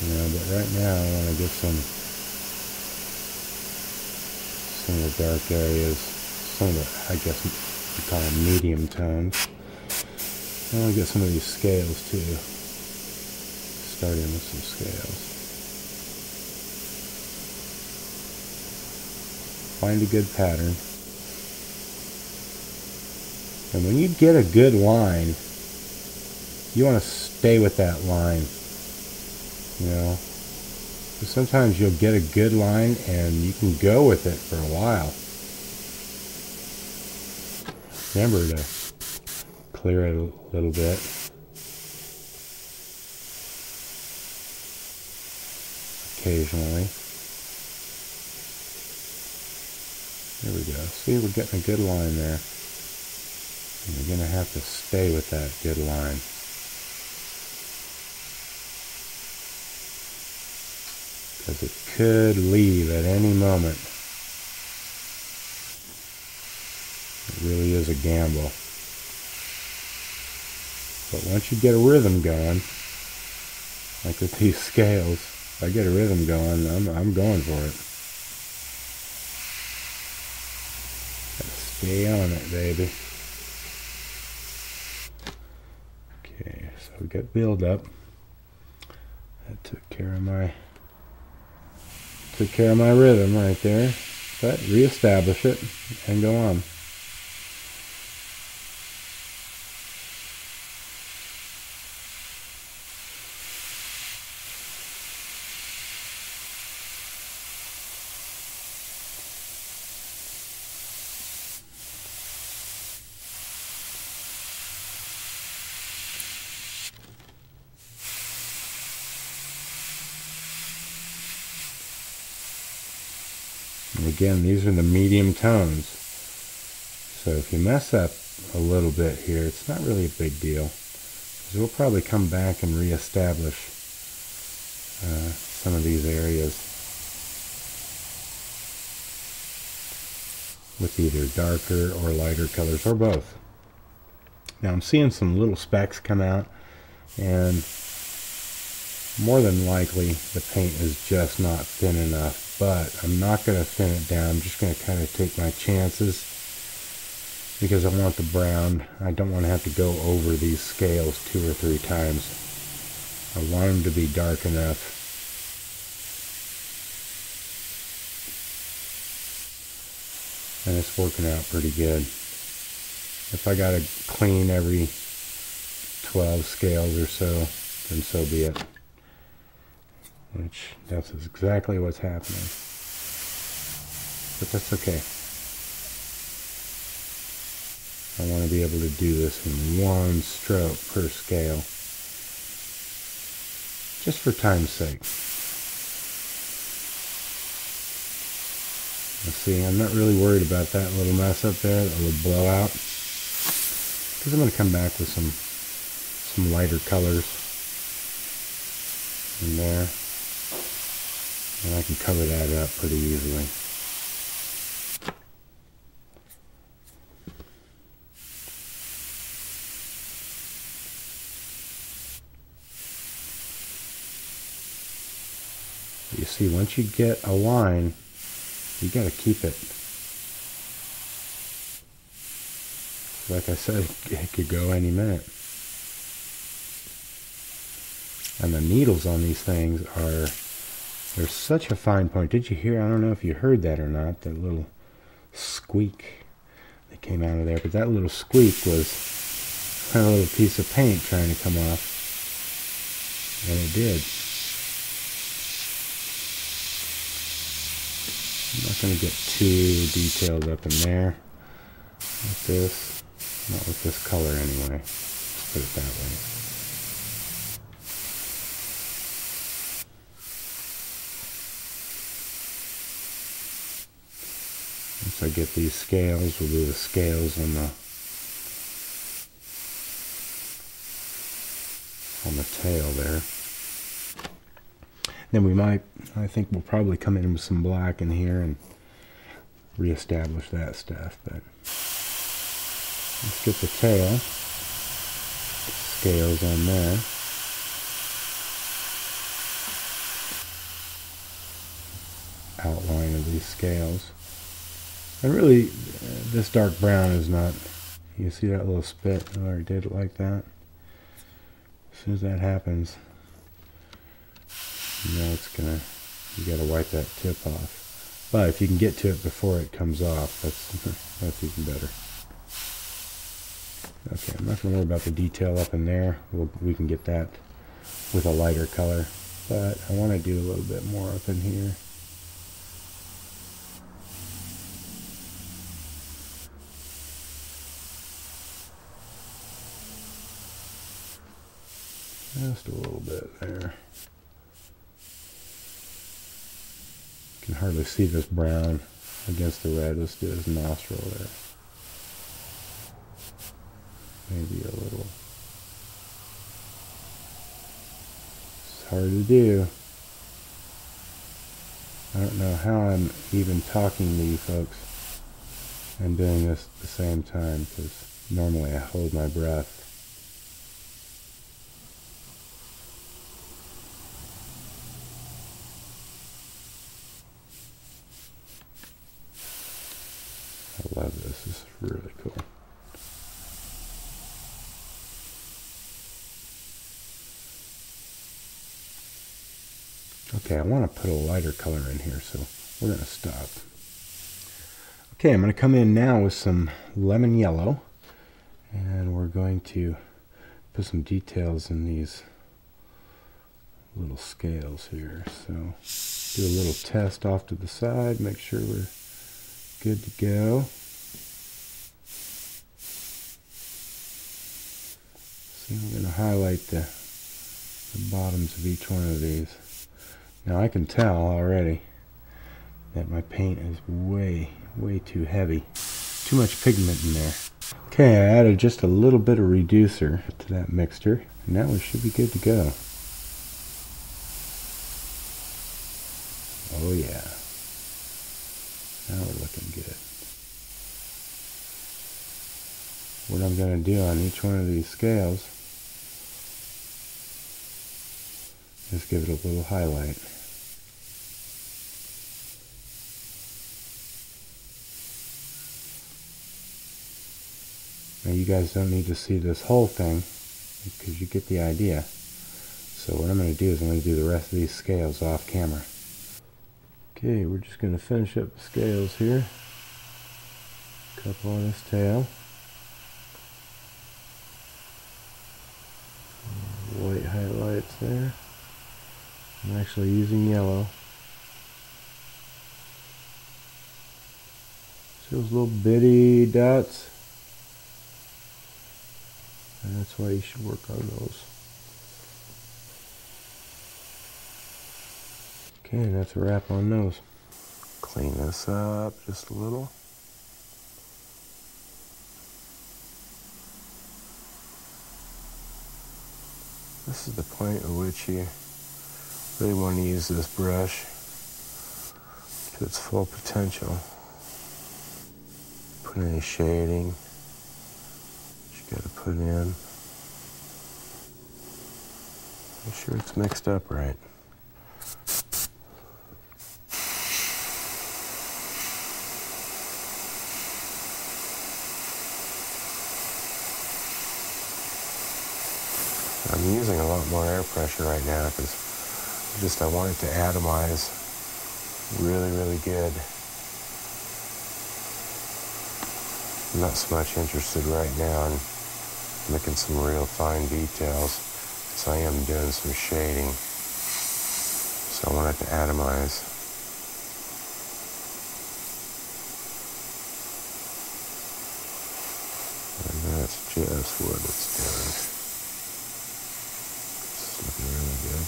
you know, but right now I want to get some of the dark areas, some of the, I guess you call them medium tones. I want to get some of these scales too. Starting with some scales. Find a good pattern. And when you get a good line, you want to stay with that line. You know, because sometimes you'll get a good line and you can go with it for a while. Remember to clear it a little bit. Occasionally. There we go. See, we're getting a good line there. And you're going to have to stay with that good line. Because it could leave at any moment. It really is a gamble. But once you get a rhythm going, like with these scales, if I get a rhythm going, I'm going for it. Gotta stay on it, baby. Okay, so we got build up. That took care of my rhythm right there. But reestablish it and go on. And again, these are the medium tones. So if you mess up a little bit here, it's not really a big deal. Because we'll probably come back and reestablish some of these areas with either darker or lighter colors, or both. Now I'm seeing some little specks come out, and more than likely the paint is just not thin enough, but I'm not going to thin it down. I'm just going to kind of take my chances because I want the brown. I don't want to have to go over these scales 2 or 3 times. I want them to be dark enough. And it's working out pretty good. If I got to clean every 12 scales or so, then so be it. Which, that's exactly what's happening. But that's okay. I want to be able to do this in 1 stroke per scale. Just for time's sake. Let's see, I'm not really worried about that little mess up there, that little blowout. Because I'm going to come back with some lighter colors in there. And I can cover that up pretty easily. You see, once you get a line, you got to keep it. Like I said, it could go any minute. And the needles on these things are, they're such a fine point. Did you hear? I don't know if you heard that or not, that little squeak that came out of there. But that little squeak was a little piece of paint trying to come off. And it did. I'm not going to get too detailed up in there with this. Not with this color anyway. Let's put it that way. Once I get these scales, we'll do the scales on the tail there. Then we might, I think we'll probably come in with some black in here and reestablish that stuff. But let's get the tail, scales on there. Outline of these scales. And really, this dark brown is not, you see that little spit? I already did it like that. As soon as that happens, you know it's gonna, you gotta wipe that tip off. But if you can get to it before it comes off, that's even better. Okay, I'm not gonna worry about the detail up in there. We can get that with a lighter color. But I want to do a little bit more up in here. Just a little bit there. You can hardly see this brown against the red. Let's do his nostril there. Maybe a little. It's hard to do. I don't know how I'm even talking to you folks and doing this at the same time, because normally I hold my breath. Okay, I want to put a lighter color in here, so we're going to stop. Okay, I'm going to come in now with some lemon yellow, and we're going to put some details in these little scales here. So do a little test off to the side, make sure we're good to go. So I'm going to highlight the bottoms of each one of these. Now I can tell already that my paint is way too heavy. Too much pigment in there. Okay, I added just a little bit of reducer to that mixture, and now we should be good to go. Oh yeah. Now we're looking good. What I'm going to do on each one of these scales is give it a little highlight. Now you guys don't need to see this whole thing because you get the idea. So what I'm going to do is I'm going to do the rest of these scales off camera. Okay, we're just going to finish up the scales here. A couple on this tail. White highlights there. I'm actually using yellow. See those little bitty dots? And that's why you should work on those. Okay, and that's a wrap on those. Clean this up just a little. This is the point at which you really want to use this brush to its full potential. Put any shading you got to put in. Make sure it's mixed up right. I'm using a lot more air pressure right now because I want it to atomize really good. I'm not so much interested right now in making some real fine details, so I am doing some shading. So I want it to atomize. And that's just what it's doing. Looking really good.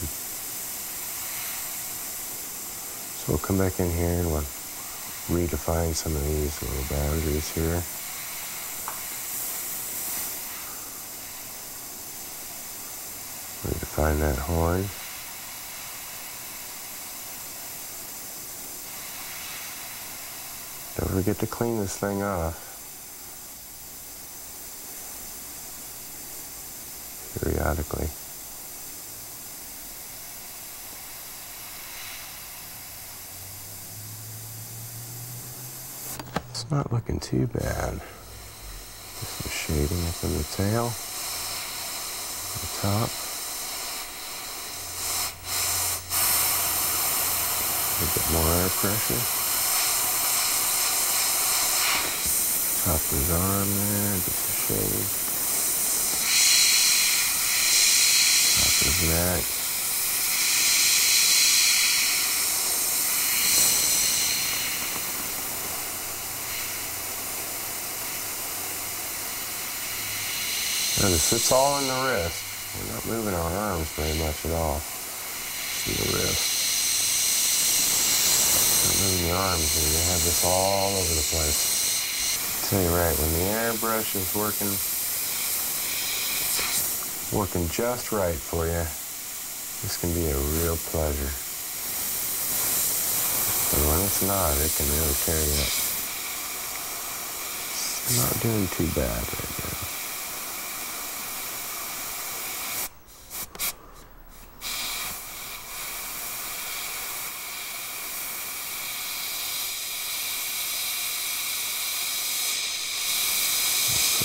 So we'll come back in here and we'll redefine some of these little boundaries here. Redefine that horn. Don't forget to clean this thing off periodically. It's not looking too bad. Some shading up in the tail, the top. A bit more air pressure. Top of his arm there, just a shade. Top of his neck. Notice it's all in the wrist. We're not moving our arms very much at all. See the wrist. Not moving the arms here. You have this all over the place. I'll tell you right, when the airbrush is working just right for you, this can be a real pleasure. But when it's not, it can really tear you up. It's not doing too bad right now.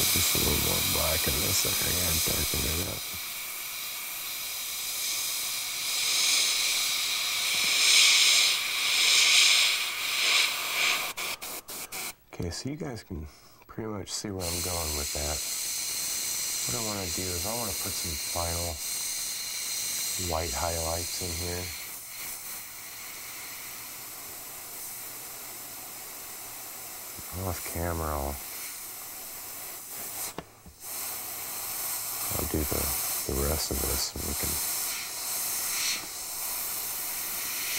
Just a little more black in this area and darken it up. Okay, so you guys can pretty much see where I'm going with that. What I want to do is I want to put some final white highlights in here. Off camera, I'll do the rest of this and we can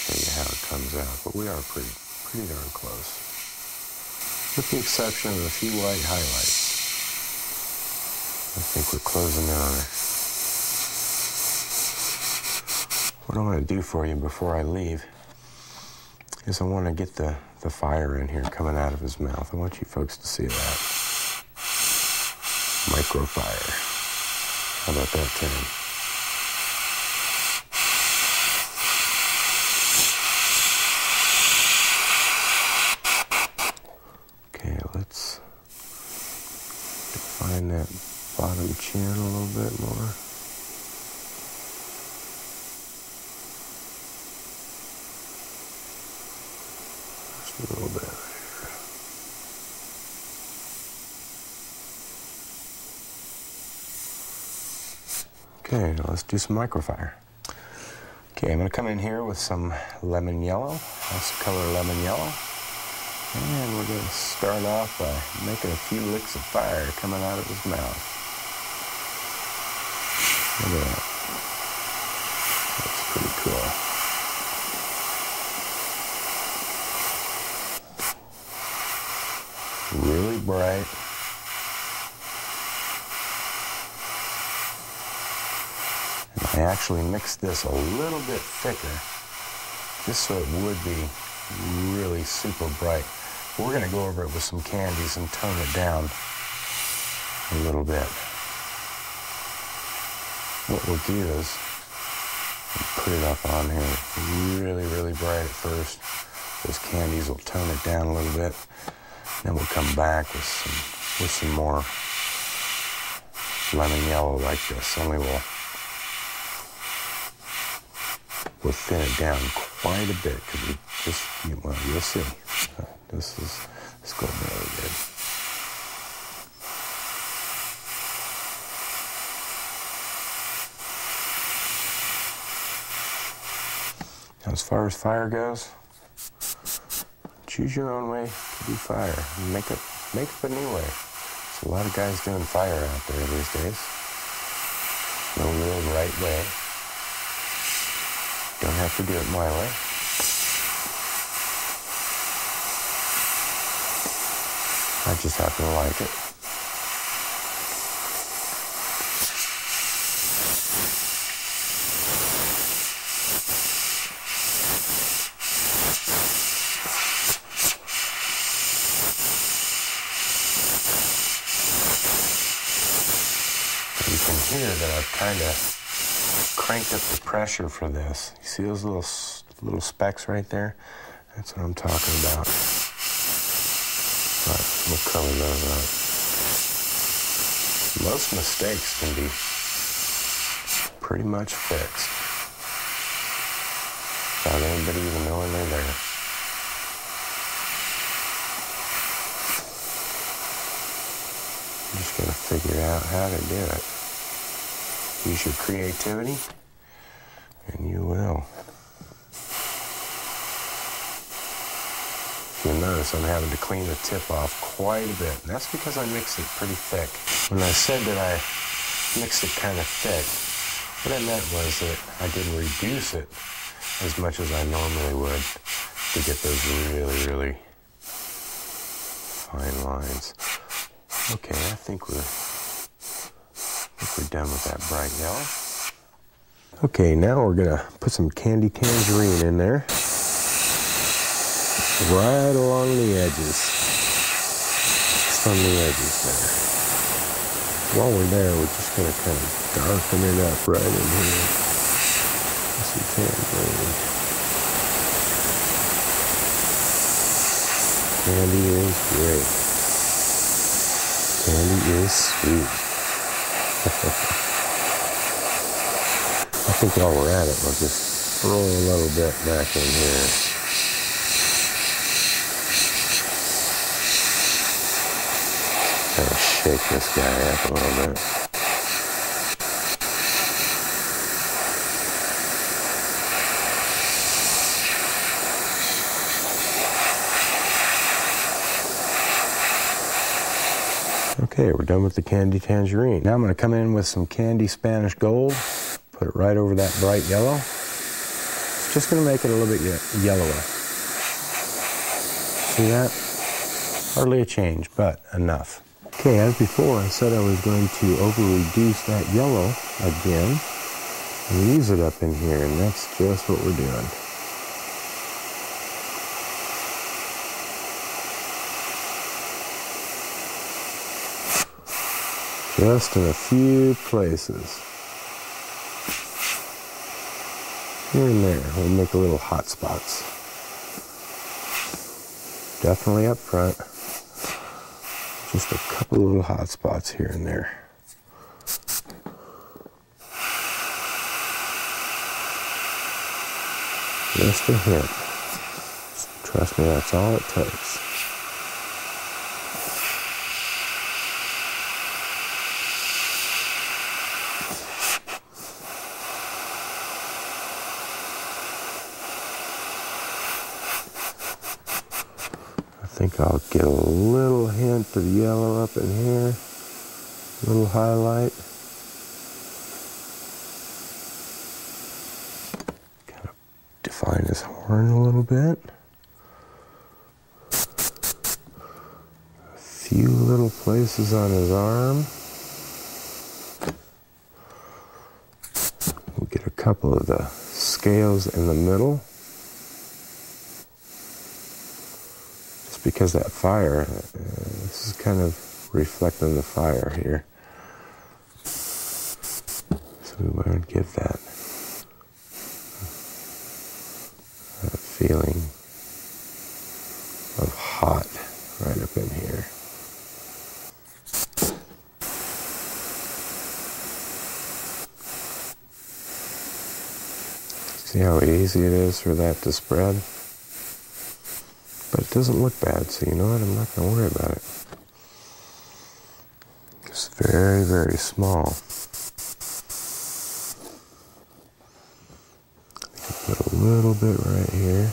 show you how it comes out. But we are pretty darn close. With the exception of a few white highlights. I think we're closing in on it. What I want to do for you before I leave is I want to get the fire in here coming out of his mouth. I want you folks to see that. Micro fire. How about that, Tim? Okay, let's define that bottom chin a little bit more. Just a little bit right here. Okay, now let's do some microfire. Okay, I'm going to come in here with some lemon yellow. That's the color lemon yellow. And we're going to start off by making a few licks of fire coming out of his mouth. Look at that. That's pretty cool. Really bright. And I actually mixed this a little bit thicker just so it would be really super bright. We're going to go over it with some candies and tone it down a little bit. What we'll do is put it up on here really, really bright at first. Those candies will tone it down a little bit. Then we'll come back with some more lemon yellow like this. Only we'll thin it down quite a bit because we just, well, you'll see. This is going really good. Now, as far as fire goes, choose your own way to do fire. Make up a new way. There's a lot of guys doing fire out there these days. No real right way. Don't have to do it my way. I just happen to like it. You can hear that I've kind of cranked up the pressure for this. You see those little specks right there? That's what I'm talking about. But we'll cover those up. Most mistakes can be pretty much fixed without anybody even knowing they're there. You're just going to figure out how to do it. Use your creativity, and you will. You'll notice I'm having to clean the tip off quite a bit, and that's because I mixed it pretty thick. When I said that I mixed it kind of thick, what I meant was that I didn't reduce it as much as I normally would to get those really, really fine lines. Okay, I think we're done with that bright yellow. Okay, now we're gonna put some candy tangerine in there. Right along the edges. Just on the edges there. While we're there, we're just gonna kind of darken it up right in here. Some tangerine. Candy is great. Candy is sweet. I think while we're at it, we'll just throw a little bit back in here. kind of shake this guy up a little bit. Okay, we're done with the candy tangerine. Now I'm going to come in with some candy Spanish gold, put it right over that bright yellow. It's just going to make it a little bit yellower. See that? Hardly a change, but enough. Okay, as before, I said I was going to over-reduce that yellow again and use it up in here, and that's just what we're doing. Just in a few places. Here and there, we'll make a little hot spots. Definitely up front. Just a couple little hot spots here and there. Just a hint. Trust me, that's all it takes. I think I'll get a little hint of yellow up in here, a little highlight. Kind of define his horn a little bit. A few little places on his arm. We'll get a couple of the scales in the middle. Because that fire, this is kind of reflecting the fire here. So we want to give that feeling of hot right up in here. See how easy it is for that to spread? But it doesn't look bad, so you know what? I'm not going to worry about it. It's very, very small. I think I'll put a little bit right here.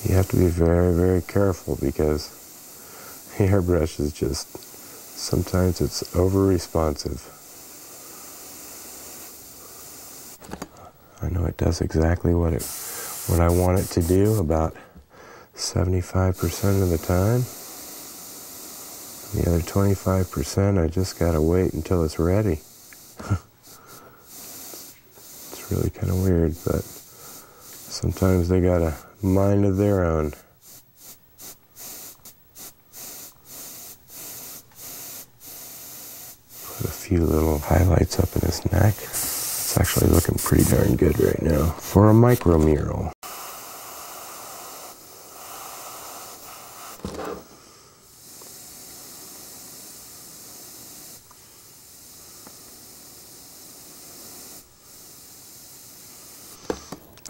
You have to be very, very careful because the airbrush is just, sometimes it's over-responsive. I know it does exactly what I want it to do about 75% of the time. The other 25%, I just gotta wait until it's ready. It's really kind of weird, but sometimes they got a mind of their own. Put a few little highlights up in his neck. It's actually looking pretty darn good right now for a micro mural.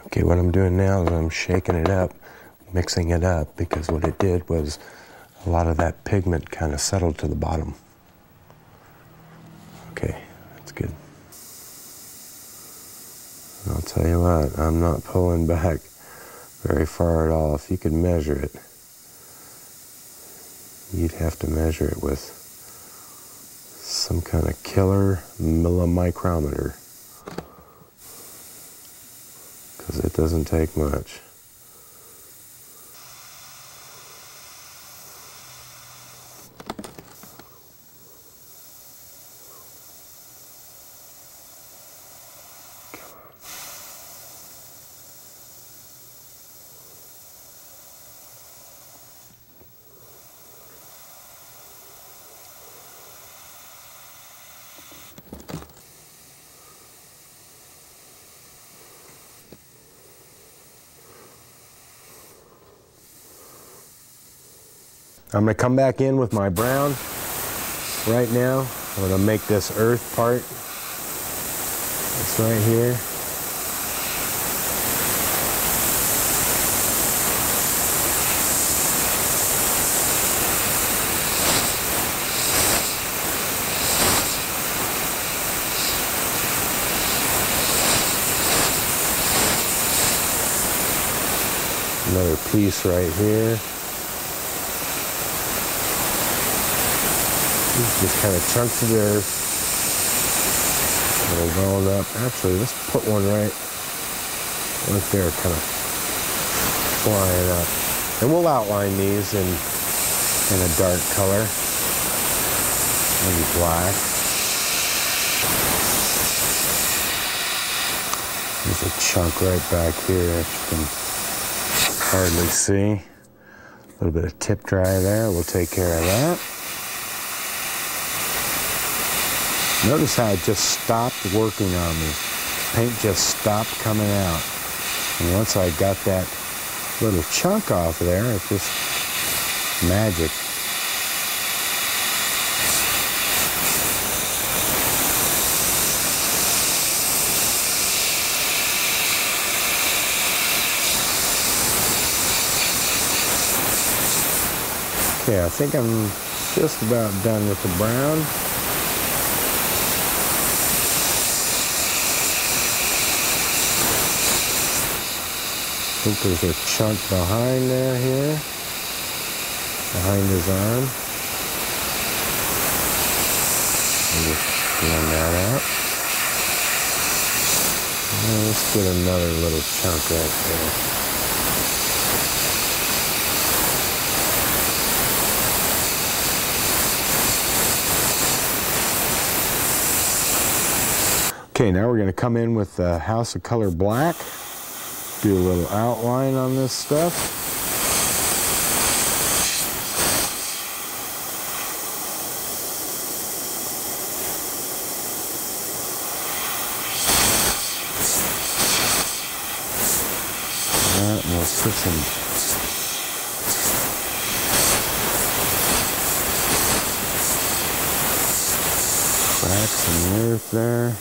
Okay, what I'm doing now is I'm shaking it up, mixing it up, because what it did was a lot of that pigment kind of settled to the bottom. Okay, that's good. I'll tell you what, I'm not pulling back very far at all. If you could measure it, you'd have to measure it with some kind of killer millimicrometer, because it doesn't take much. I'm going to come back in with my brown right now. I'm going to make this earth part. It's right here. piece right here. These are just kind of chunks of earth. It'll roll up. Actually, let's put one right there, kind of flying up. And we'll outline these in a dark color, maybe black. There's a chunk right back here that you can hardly see. A little bit of tip dry there. We'll take care of that. Notice how it just stopped working on me. Paint just stopped coming out. And once I got that little chunk off there, it's just magic. Okay, I think I'm just about done with the brown. I think there's a chunk behind there here, behind his arm. I'll just blend that out. And let's get another little chunk right there. Okay, now we're going to come in with the House of Color Black. Do a little outline on this stuff. And we'll put some cracks in the earth there.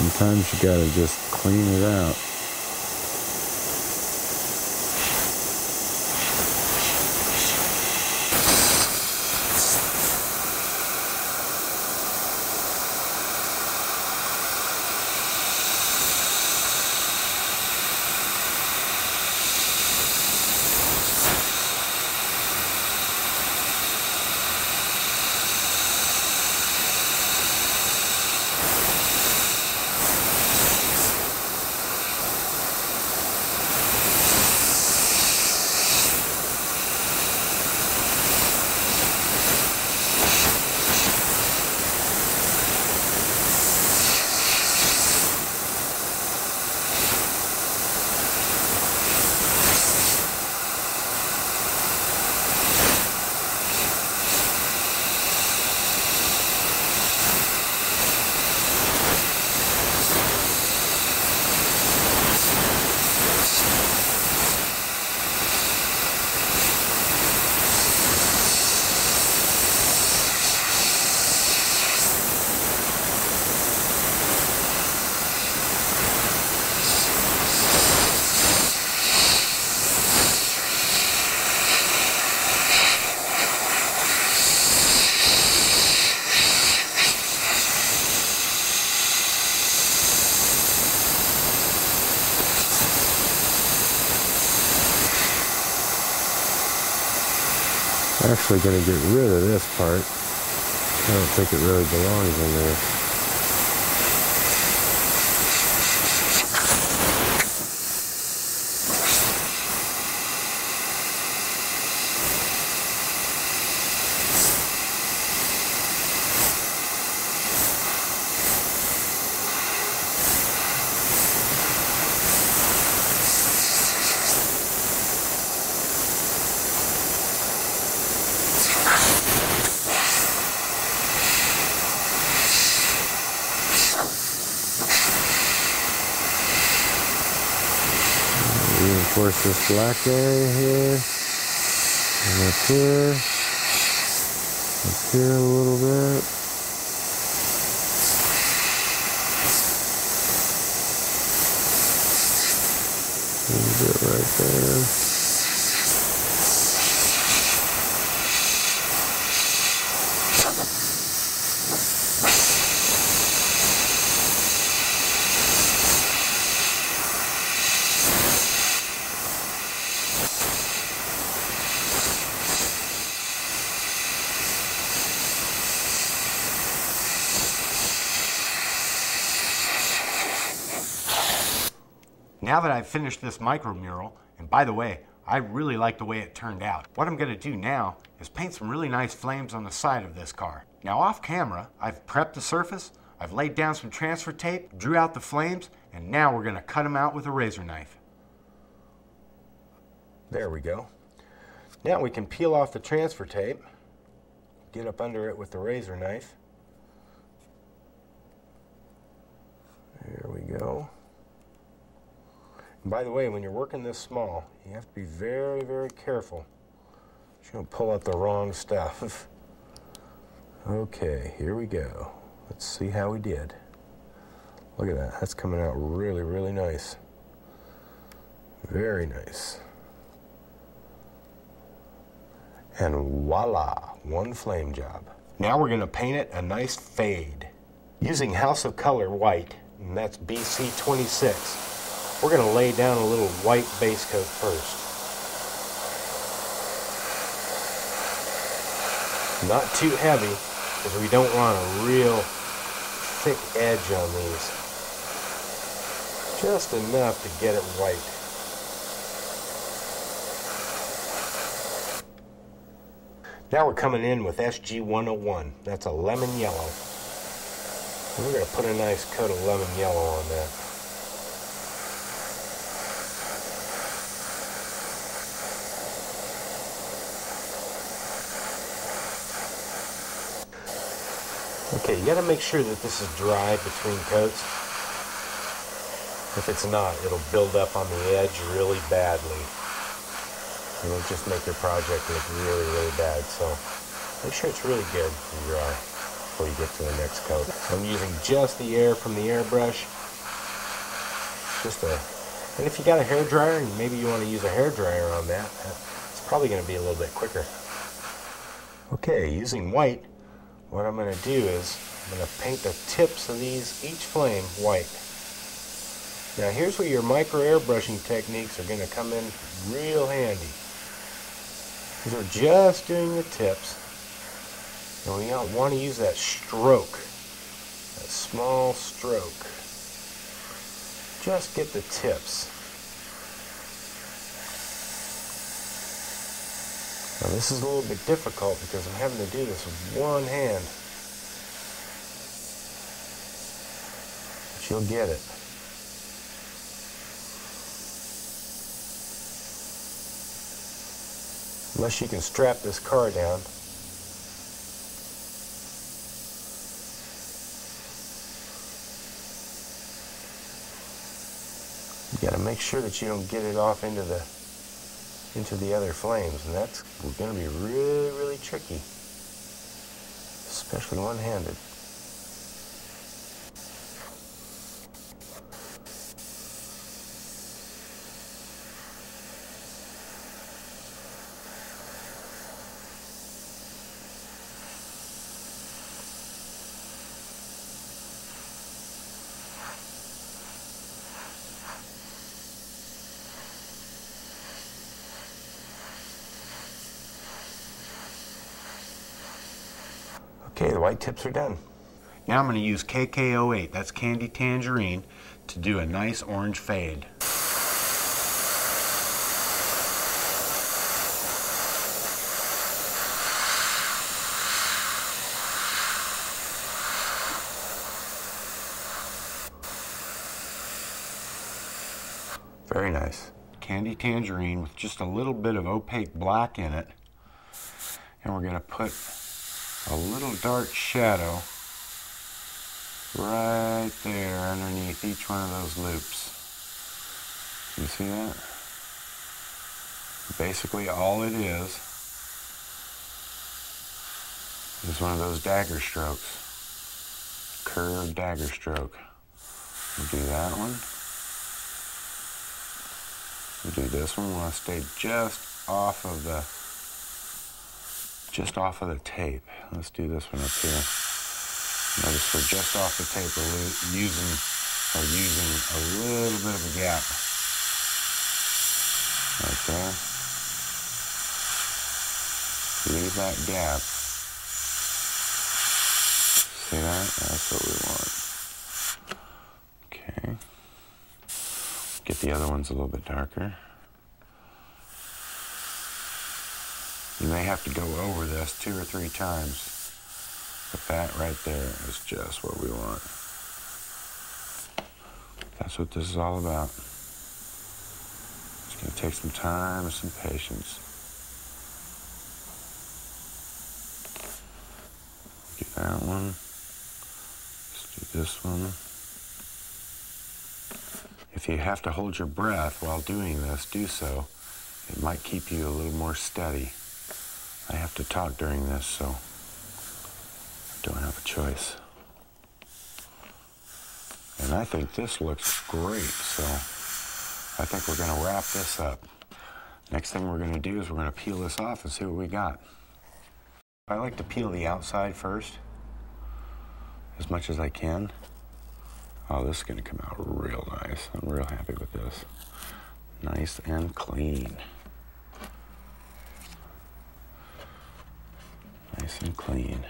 Sometimes you gotta just clean it out. I'm actually going to get rid of this part. I don't think it really belongs in there. Reinforce this black area here, and up here a little bit. bit right there. Now that I've finished this micro mural, and by the way, I really like the way it turned out, what I'm going to do now is paint some really nice flames on the side of this car. Now off camera, I've prepped the surface, I've laid down some transfer tape, drew out the flames, and now we're going to cut them out with a razor knife. There we go. Now we can peel off the transfer tape, get up under it with the razor knife. There we go. And by the way, when you're working this small, you have to be very, very careful. You don't pull out the wrong stuff. Okay, here we go. Let's see how we did. Look at that. That's coming out really, really nice. Very nice. And voila, one flame job. Now we're going to paint it a nice fade. Using House of Color white, and that's BC26. We're going to lay down a little white base coat first. Not too heavy, because we don't want a real thick edge on these. Just enough to get it white. Now we're coming in with SG101. That's a lemon yellow. And we're going to put a nice coat of lemon yellow on that. Okay, you got to make sure that this is dry between coats. If it's not, it'll build up on the edge really badly. It'll just make your project look really, really bad. So make sure it's really good and dry before you get to the next coat. I'm using just the air from the airbrush. And if you got a hair dryer, and maybe you want to use a hair dryer on that, it's probably going to be a little bit quicker. Okay, using white, what I'm going to do is I'm going to paint the tips of each flame white. Now here's where your micro airbrushing techniques are going to come in real handy. Because we're just doing the tips, and we want to use that stroke, that small stroke. Just get the tips. Now this is a little bit difficult because I'm having to do this with one hand. But you'll get it. Unless you can strap this car down. You got to make sure that you don't get it off into the other flames, and that's going to be really, really tricky, especially one-handed. Okay, the white tips are done. Now I'm going to use KK08, that's Candy Tangerine, to do a nice orange fade. Very nice. Candy Tangerine with just a little bit of opaque black in it. And we're going to put a little dark shadow right there underneath each one of those loops. You see that? Basically all it is one of those dagger strokes. Curved dagger stroke. We'll do that one. We'll do this one. We want to stay just off of the tape. Let's do this one up here. Notice we're just off the tape. We're using a little bit of a gap right there. Leave that gap. See that? That's what we want. Okay. Get the other ones a little bit darker. You may have to go over this 2 or 3 times, but that right there is just what we want. That's what this is all about. It's going to take some time and some patience. Do that one. Let's do this one. If you have to hold your breath while doing this, do so. It might keep you a little more steady. I have to talk during this, so I don't have a choice. And I think this looks great, so I think we're going to wrap this up. Next thing we're going to do is we're going to peel this off and see what we got. I like to peel the outside first, as much as I can. Oh, this is going to come out real nice. I'm real happy with this. Nice and clean. Nice and clean.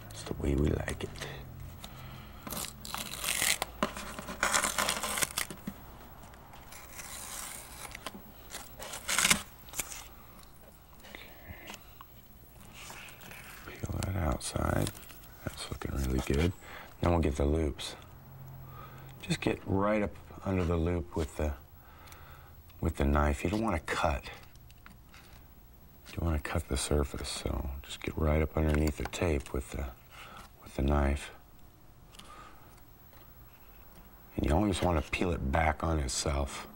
That's the way we like it. Peel that outside. That's looking really good. Then we'll get the loops. Just get right up under the loop with the knife. You don't want to cut. You want to cut the surface, so just get right up underneath the tape with the knife. And you always want to peel it back on itself,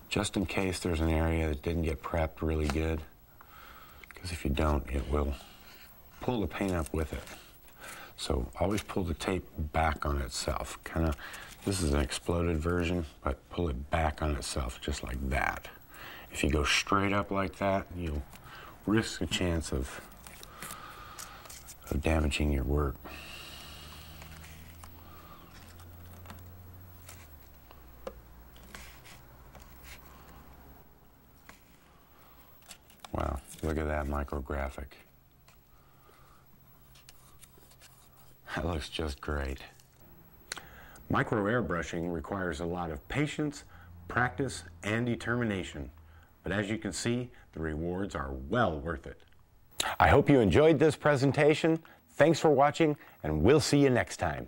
just in case there's an area that didn't get prepped really good, because if you don't, it will pull the paint up with it. So always pull the tape back on itself. This is an exploded version, but pull it back on itself, just like that. If you go straight up like that, you'll risk a chance of damaging your work. Wow, look at that micrographic. That looks just great. Micro airbrushing requires a lot of patience, practice, and determination. But as you can see, the rewards are well worth it. I hope you enjoyed this presentation. Thanks for watching, and we'll see you next time.